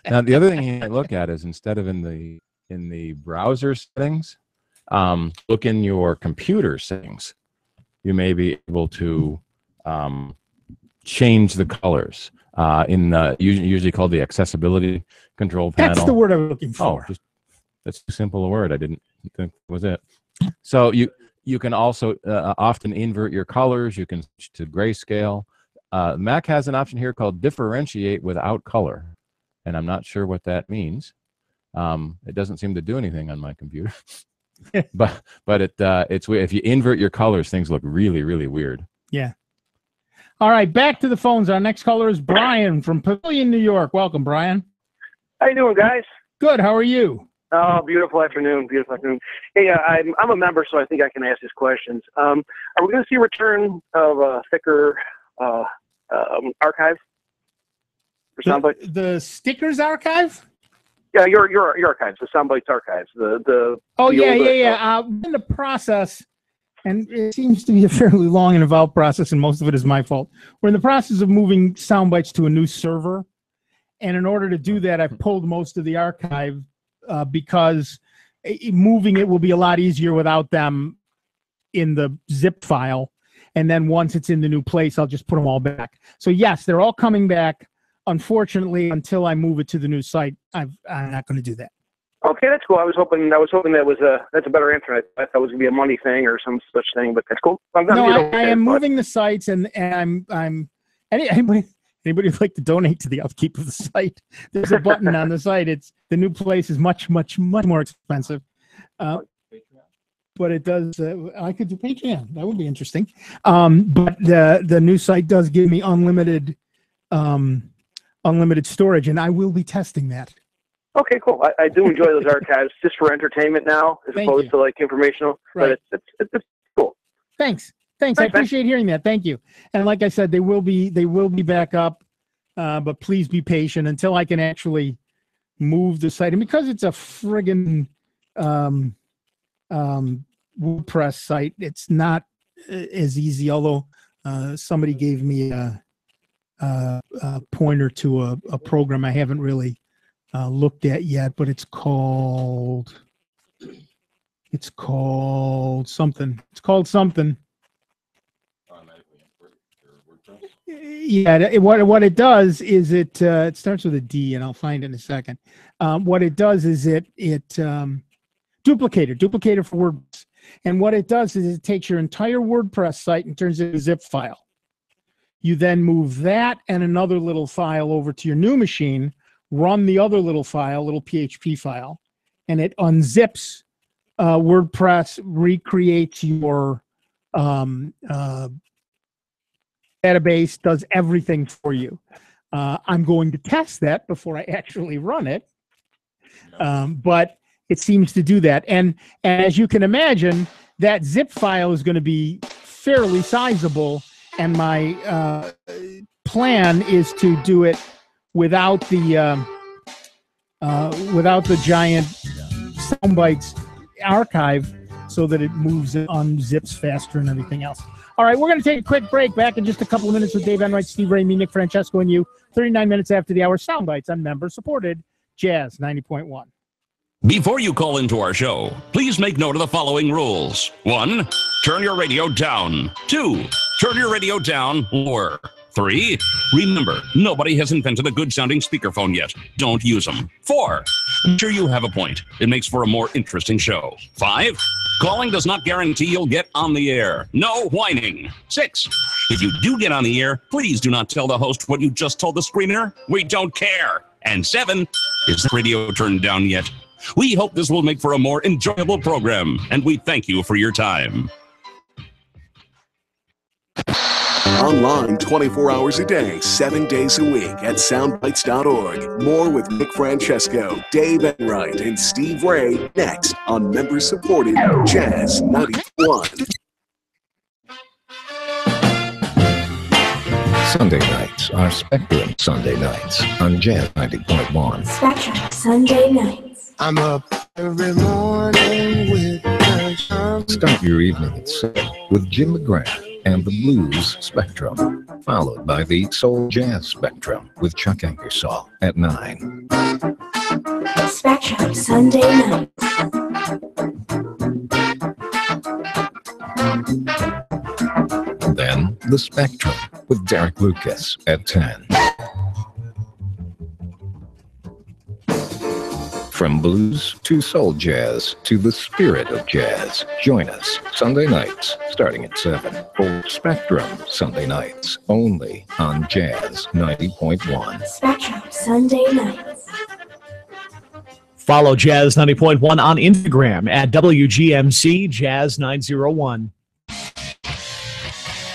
Now, the other thing you might look at is, instead of in the browser settings, look in your computer settings. You may be able to change the colors in the usually called the accessibility control panel. That's the word I'm looking for. Oh, that's too simple a word. I didn't think that was it. So you can also often invert your colors. You can switch to grayscale. Mac has an option here called differentiate without color, and I'm not sure what that means. It doesn't seem to do anything on my computer. but it's weird. If you invert your colors, things look really, really weird. Yeah. All right, back to the phones. Our next caller is Brian from Pavilion, New York. Welcome, Brian. How you doing, guys? Good. How are you? Oh, beautiful afternoon. Beautiful afternoon. Hey, I'm a member, so I think I can ask these questions. Are we going to see a return of a thicker archive for Soundbites? The stickers archive? Yeah, your archives, the Soundbites archives. Yeah. In the process, and it seems to be a fairly long and involved process, and most of it is my fault. We're in the process of moving Soundbites to a new server, and in order to do that, I pulled most of the archive because moving it will be a lot easier without them in the zip file. And then once it's in the new place, I'll just put them all back. So yes, they're all coming back. Unfortunately, until I move it to the new site, I'm not going to do that. Okay, that's cool. I was hoping that's a better answer. I thought it was going to be a money thing or some such thing, but that's cool. I am moving the sites, and I'm anybody who'd like to donate to the upkeep of the site, there's a button on the site. It's the new place is much more expensive, but it does. I could do Patreon. That would be interesting. But the new site does give me unlimited storage, and I will be testing that. Okay, cool. I do enjoy those archives just for entertainment now, as opposed to like informational. Right. But it's cool. Thanks. I appreciate hearing that. Thank you. And like I said, they will be back up, but please be patient until I can actually move the site. And because it's a friggin' WordPress site, it's not as easy. Although somebody gave me a pointer to a program I haven't really looked at yet, but it's called something. Yeah, what it does is it starts with a D, and I'll find it in a second. What it does is it duplicator for WordPress, and what it does is it takes your entire WordPress site and turns it into a zip file. You then move that and another little file over to your new machine, run the other little PHP file, and it unzips WordPress, recreates your database, does everything for you. I'm going to test that before I actually run it, but it seems to do that. And as you can imagine, that zip file is going to be fairly sizable, and my plan is to do it without the giant Soundbytes archive, so that it moves, it unzips faster and everything else. All right, we're going to take a quick break. Back in just a couple of minutes with Dave Enright, Steve Ray, me, Nick Francesco, and you. 39 minutes after the hour, Soundbytes on member-supported Jazz 90.1. Before you call into our show, please make note of the following rules. 1, turn your radio down. 2, turn your radio down lower. 3, remember, nobody has invented a good-sounding speakerphone yet. Don't use them. 4, I'm sure you have a point. It makes for a more interesting show. 5, calling does not guarantee you'll get on the air. No whining. 6, if you do get on the air, please do not tell the host what you just told the screener. We don't care. And 7, is the radio turned down yet? We hope this will make for a more enjoyable program, and we thank you for your time. Online 24 hours a day, 7 days a week at soundbytes.org. More with Nick Francesco, Dave Enright, and Steve Ray next on member-supported Jazz 91. Sunday nights are Spectrum Sunday nights on Jazz 90.1. Spectrum Sunday nights. I'm up every morning with the Start your evening at 7 with Jim McGrath and the Blues Spectrum, followed by the Soul Jazz Spectrum with Chuck Ankersall at 9. Spectrum Sunday nights. Then The Spectrum with Derek Lucas at 10. From blues to soul jazz to the spirit of jazz, join us Sunday nights starting at 7 for Spectrum Sunday nights, only on Jazz 90.1. Spectrum Sunday nights. Follow Jazz 90.1 on Instagram at WGMC Jazz 901.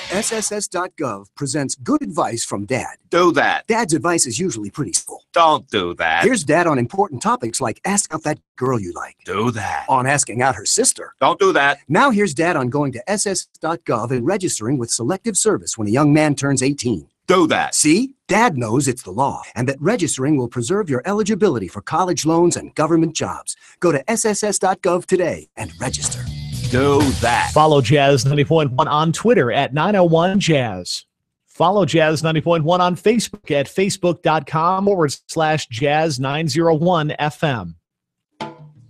SSS.gov presents good advice from Dad. Do that. Dad's advice is usually pretty simple. Don't do that. Here's Dad on important topics like ask out that girl you like. Do that. On asking out her sister. Don't do that. Now here's Dad on going to SS.gov and registering with Selective Service when a young man turns 18. Do that. See? Dad knows it's the law and that registering will preserve your eligibility for college loans and government jobs. Go to SSS.gov today and register. Do that. Follow Jazz 90.1 on Twitter at 901Jazz. Follow Jazz 90.1 on Facebook at facebook.com/Jazz901FM.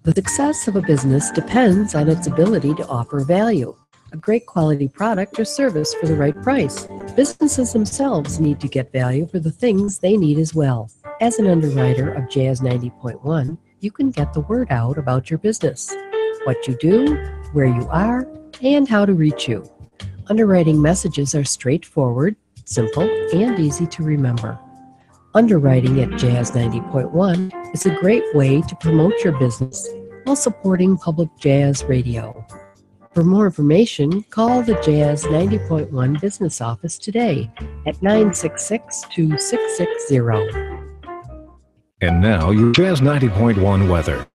The success of a business depends on its ability to offer value, a great quality product or service for the right price. Businesses themselves need to get value for the things they need as well. As an underwriter of Jazz 90.1, you can get the word out about your business, what you do, where you are, and how to reach you. Underwriting messages are straightforward, simple, and easy to remember. Underwriting at Jazz 90.1 is a great way to promote your business while supporting public jazz radio. For more information, call the Jazz 90.1 business office today at 966-2660. And now your Jazz 90.1 weather.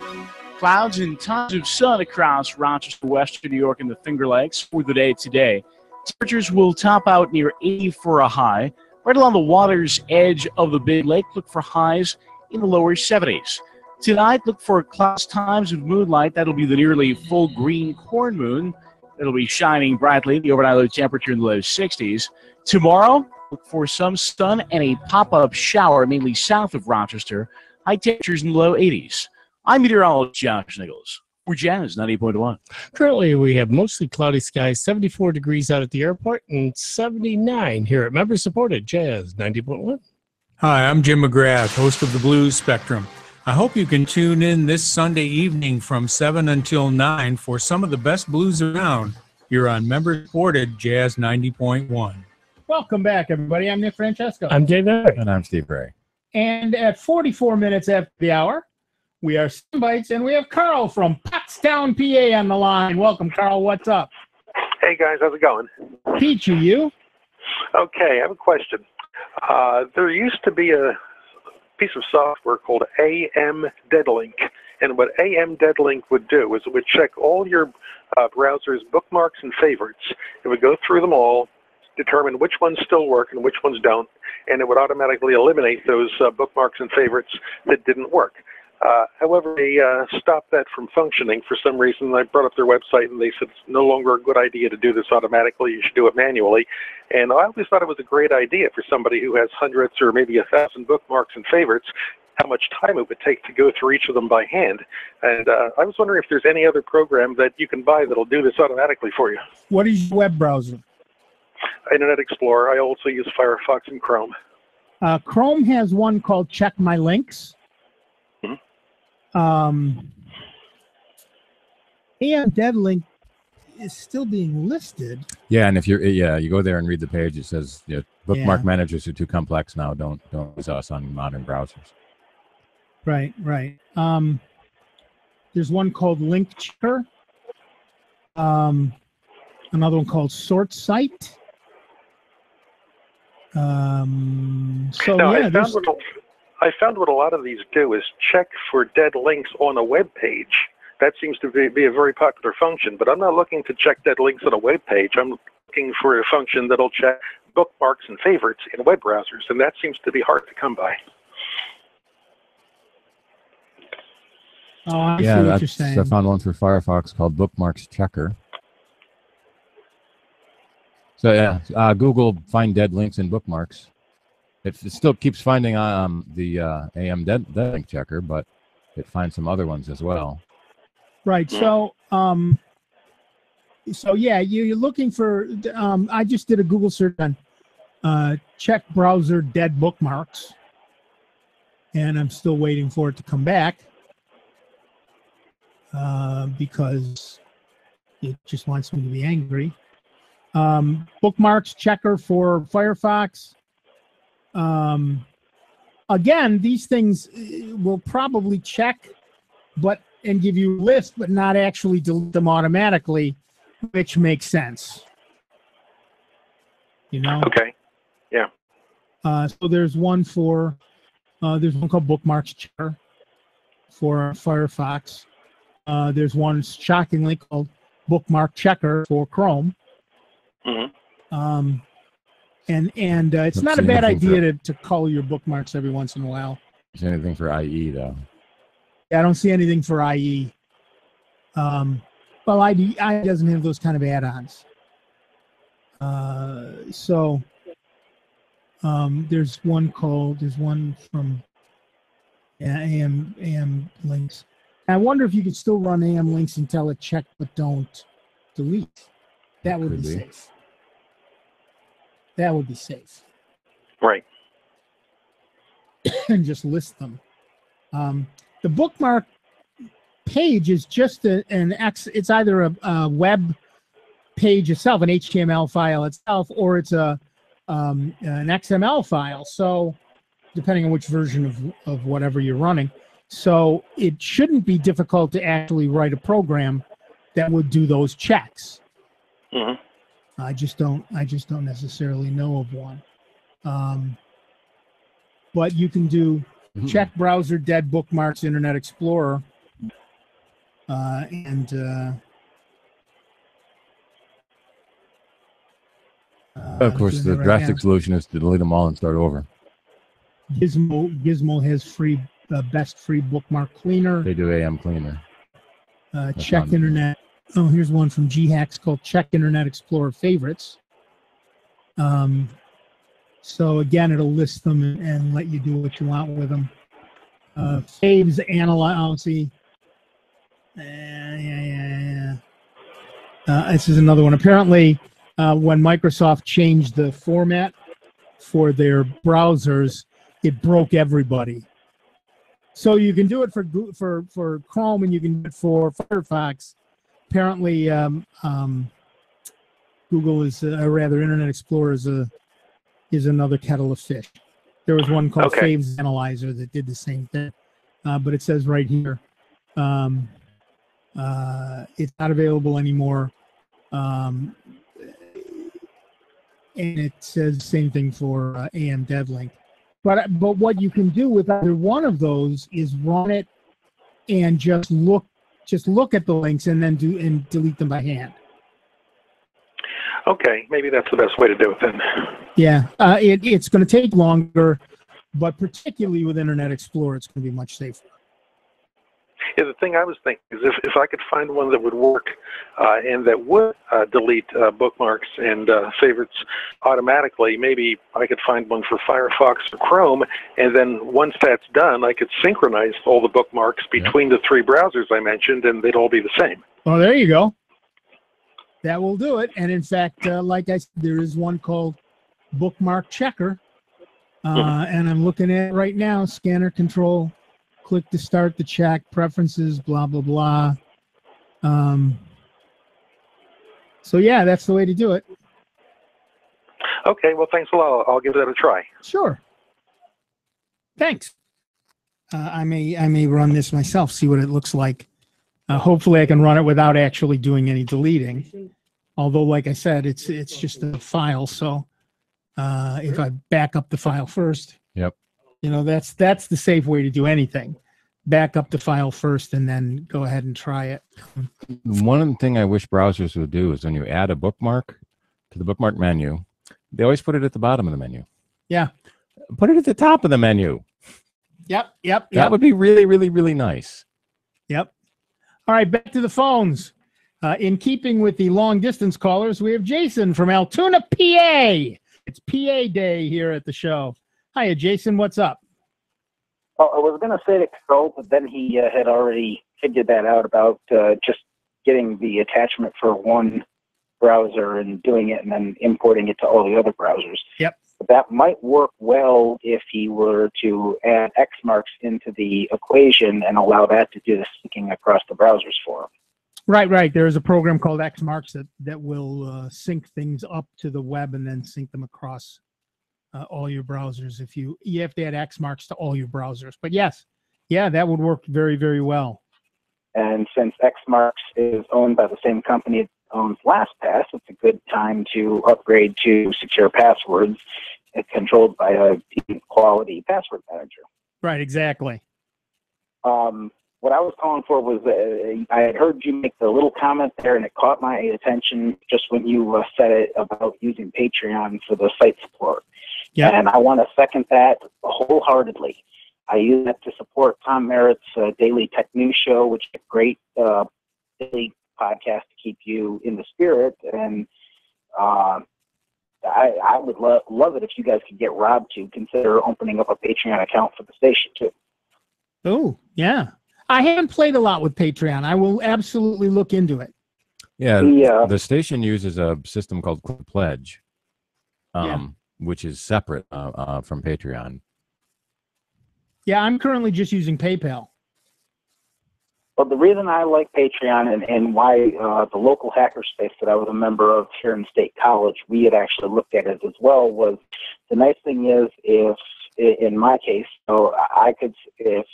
Clouds and tons of sun across Rochester, Western New York, and the Finger Lakes for the day today. Temperatures will top out near 80 for a high. Right along the water's edge of the Big Lake, look for highs in the lower 70s. Tonight, look for clouds times of moonlight. That'll be the nearly full green corn moon. It'll be shining brightly. The overnight low temperature in the low 60s. Tomorrow, look for some sun and a pop-up shower, mainly south of Rochester. High temperatures in the low 80s. I'm meteorologist Josh Nichols for Jazz 90.1. Currently, we have mostly cloudy skies, 74 degrees out at the airport, and 79 here at member-supported Jazz 90.1. Hi, I'm Jim McGrath, host of the Blues Spectrum. I hope you can tune in this Sunday evening from 7 until 9 for some of the best blues around here on member-supported Jazz 90.1. Welcome back, everybody. I'm Nick Francesco. I'm Dave Eric. And I'm Steve Ray. And at 44 minutes after the hour, we are Bytes, and we have Carl from Pottstown, PA on the line. Welcome, Carl. What's up? Hey, guys. How's it going? Peachy, you? Okay, I have a question. There used to be a piece of software called AM Deadlink, and what AM Deadlink would do is it would check all your browser's bookmarks and favorites. It would go through them all, determine which ones still work and which ones don't, and it would automatically eliminate those bookmarks and favorites that didn't work. However, they stopped that from functioning for some reason. I brought up their website, and they said it's no longer a good idea to do this automatically. You should do it manually. And I always thought it was a great idea for somebody who has hundreds or maybe 1,000 bookmarks and favorites, how much time it would take to go through each of them by hand. And I was wondering if there's any other program that you can buy that'll do this automatically for you. What is your web browser? Internet Explorer. I also use Firefox and Chrome. Chrome has one called Check My Links. AM Deadlink is still being listed. Yeah, and if you go there and read the page, it says bookmark managers are too complex now. Don't use us on modern browsers. Right. There's one called Link Checker. Another one called Sort Site. I found what a lot of these do is check for dead links on a web page. That seems to be a very popular function, but I'm not looking to check dead links on a web page. I'm looking for a function that'll check bookmarks and favorites in web browsers, and that seems to be hard to come by. Oh, I see what you're saying. I found one for Firefox called Bookmarks Checker. So yeah, Google find dead links in bookmarks. It still keeps finding the AM Deadlink checker, but it finds some other ones as well. Right. So yeah, you're looking for. I just did a Google search on check browser dead bookmarks, and I'm still waiting for it to come back because it just wants me to be angry. Bookmarks checker for Firefox. Again, these things will probably check and give you a list, but not actually delete them automatically, which makes sense. You know? Okay. Yeah. So there's one called Bookmarks Checker for Firefox. There's one shockingly called Bookmark Checker for Chrome. Mm-hmm. And it's not a bad idea to cull your bookmarks every once in a while. Is there anything for IE though? Yeah, I don't see anything for IE. Well, IE doesn't have those kind of add-ons. There's one from AM links. I wonder if you could still run AM links and tell it check but don't delete. That would be safe. That would be safe. Right. And just list them. The bookmark page is just it's either a web page itself, an HTML file itself, or it's an XML file. So depending on which version of whatever you're running. So it shouldn't be difficult to actually write a program that would do those checks. Mm-hmm. I just don't necessarily know of one. But you can do Check browser, dead bookmarks, Internet Explorer. Of course, the drastic solution is to delete them all and start over. Gizmo has free best free bookmark cleaner. They do AM cleaner. Check Internet. Oh, here's one from G-Hacks called Check Internet Explorer Favorites. So again, it'll list them and let you do what you want with them. Saves, analyze. This is another one. Apparently, when Microsoft changed the format for their browsers, it broke everybody. So you can do it for Chrome and you can do it for Firefox. Apparently, Google is, rather, Internet Explorer is another kettle of fish. There was one called Faves Analyzer that did the same thing, but it says right here, it's not available anymore. And it says the same thing for AM Deadlink. But what you can do with either one of those is run it and just look at the links and then delete them by hand. Okay, maybe that's the best way to do it then. Yeah, it's going to take longer, but particularly with Internet Explorer, it's going to be much safer. Yeah, the thing I was thinking is if I could find one that would work and that would delete bookmarks and favorites automatically, maybe I could find one for Firefox or Chrome, and then once that's done, I could synchronize all the bookmarks between the three browsers I mentioned, and they'd all be the same. Well, there you go. That will do it. And in fact, like I said, there is one called Bookmark Checker, and I'm looking at it right now. Scanner control. Click to start the check, preferences, blah, blah, blah. So, yeah, that's the way to do it. Okay, well, thanks a lot. I'll give that a try. Sure. Thanks. I may run this myself, see what it looks like. Hopefully I can run it without actually doing any deleting. Although, like I said, it's just a file. So if I back up the file first, yep. That's the safe way to do anything. Back up the file first and then go ahead and try it. One thing I wish browsers would do is when you add a bookmark to the bookmark menu, they always put it at the bottom of the menu. Yeah. Put it at the top of the menu. Yep. That would be really, really, really nice. Yep. All right, back to the phones. In keeping with the long-distance callers, we have Jason from Altoona, PA. It's PA Day here at the show. Hiya, Jason. What's up? Oh, I was going to say to Carl, but then he had already figured that out about just getting the attachment for one browser and doing it and then importing it to all the other browsers. Yep. But that might work well if he were to add X marks into the equation and allow that to do the syncing across the browsers for him. Right. There is a program called Xmarks that will sync things up to the web and then sync them across all your browsers. If you have to add Xmarks to all your browsers. But yes, that would work very, very well. And since Xmarks is owned by the same company that owns LastPass, it's a good time to upgrade to secure passwords controlled by a quality password manager. Right, exactly. What I was calling for was I had heard you make the little comment there, and it caught my attention just when you said it about using Patreon for the site support. Yeah. And I want to second that wholeheartedly. I use that to support Tom Merritt's Daily Tech News Show, which is a great daily podcast to keep you in the spirit. And I would love it if you guys could get Rob to consider opening up a Patreon account for the station, too. Oh, yeah. I haven't played a lot with Patreon. I will absolutely look into it. Yeah, the station uses a system called Quick Pledge, which is separate from Patreon. Yeah, I'm currently just using PayPal. Well, the reason I like Patreon and why the local hackerspace that I was a member of here in State College, we had actually looked at it as well, was the nice thing is if, in my case, so I could, if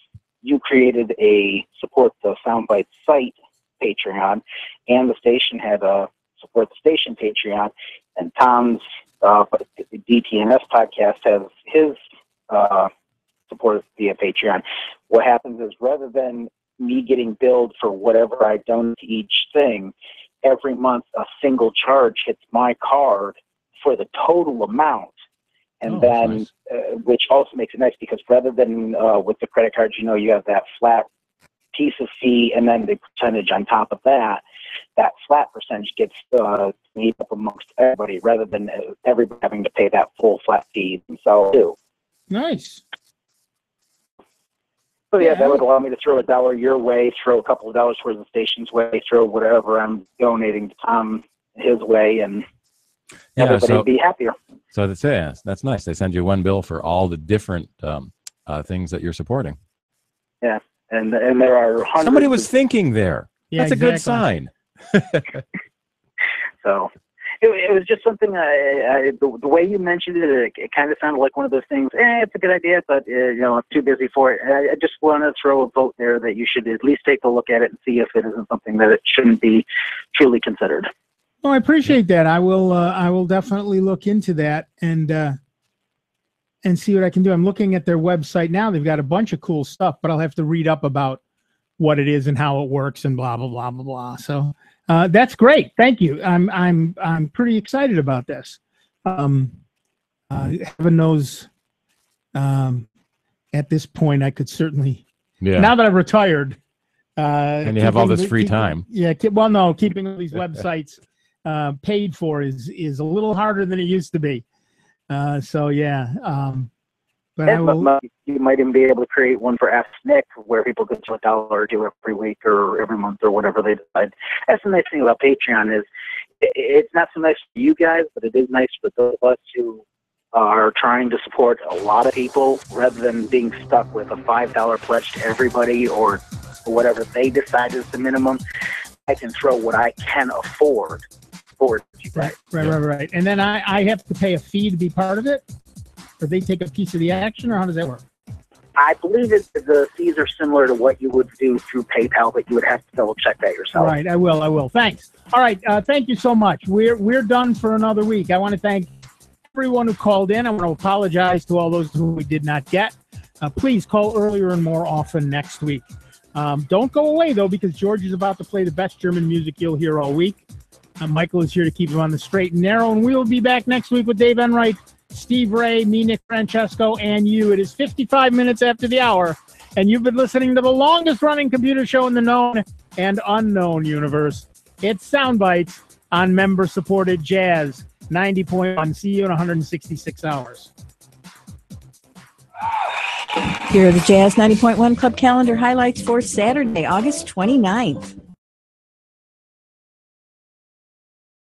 you created a support the Soundbite site Patreon, and the station had a support the station Patreon, and Tom's DTNS podcast has his support us via Patreon. What happens is rather than me getting billed for whatever I donate to each thing, every month a single charge hits my card for the total amount. And then, which also makes it nice because rather than with the credit cards, you have that flat piece of fee and then the percentage on top of that. That flat percentage gets made up amongst everybody rather than everybody having to pay that full flat fee themselves too. Nice. So yeah, that would allow me to throw $1 your way, throw a couple of dollars towards the station's way, throw whatever I'm donating to Tom his way, and everybody would be happier. So that's nice. They send you one bill for all the different things that you're supporting. Yeah, and there are hundreds. Somebody was thinking there. Yeah, that's a good sign. So it was just something. The way you mentioned it, it kind of sounded like one of those things. It's a good idea, but I'm too busy for it. I just want to throw a vote there that you should at least take a look at it and see if it isn't something that it shouldn't be truly considered. Oh, I appreciate that. I will definitely look into that and see what I can do. I'm looking at their website now. They've got a bunch of cool stuff, but I'll have to read up about what it is and how it works and blah blah blah blah blah. So that's great. Thank you. I'm pretty excited about this. Heaven knows, at this point I could certainly. Yeah. Now that I've retired. And you have all this free time. Yeah. Well, no, keeping all these websites paid for is a little harder than it used to be. So yeah. But you might even be able to create one for Ask Nick where people get to $1 or $2 every week or every month or whatever they decide. That's the nice thing about Patreon is it's not so nice for you guys, but it is nice for those of us who are trying to support a lot of people rather than being stuck with a $5 pledge to everybody or whatever they decide is the minimum. I can throw what I can afford for you guys. Right. And then I have to pay a fee to be part of it? Or they take a piece of the action, or how does that work? I believe the fees are similar to what you would do through PayPal, but you would have to double check that yourself. All right, I will. Thanks. All right, thank you so much. We're done for another week. I want to thank everyone who called in. I want to apologize to all those who we did not get. Please call earlier and more often next week. Don't go away, though, because George is about to play the best German music you'll hear all week. Michael is here to keep him on the straight and narrow, and we'll be back next week with Dave Enright, Steve Ray, me, Nick Francesco, and you. It is 55 minutes after the hour, and you've been listening to the longest-running computer show in the known and unknown universe. It's Sound Bites on member-supported Jazz 90.1. See you in 166 hours. Here are the Jazz 90.1 Club Calendar highlights for Saturday, August 29th.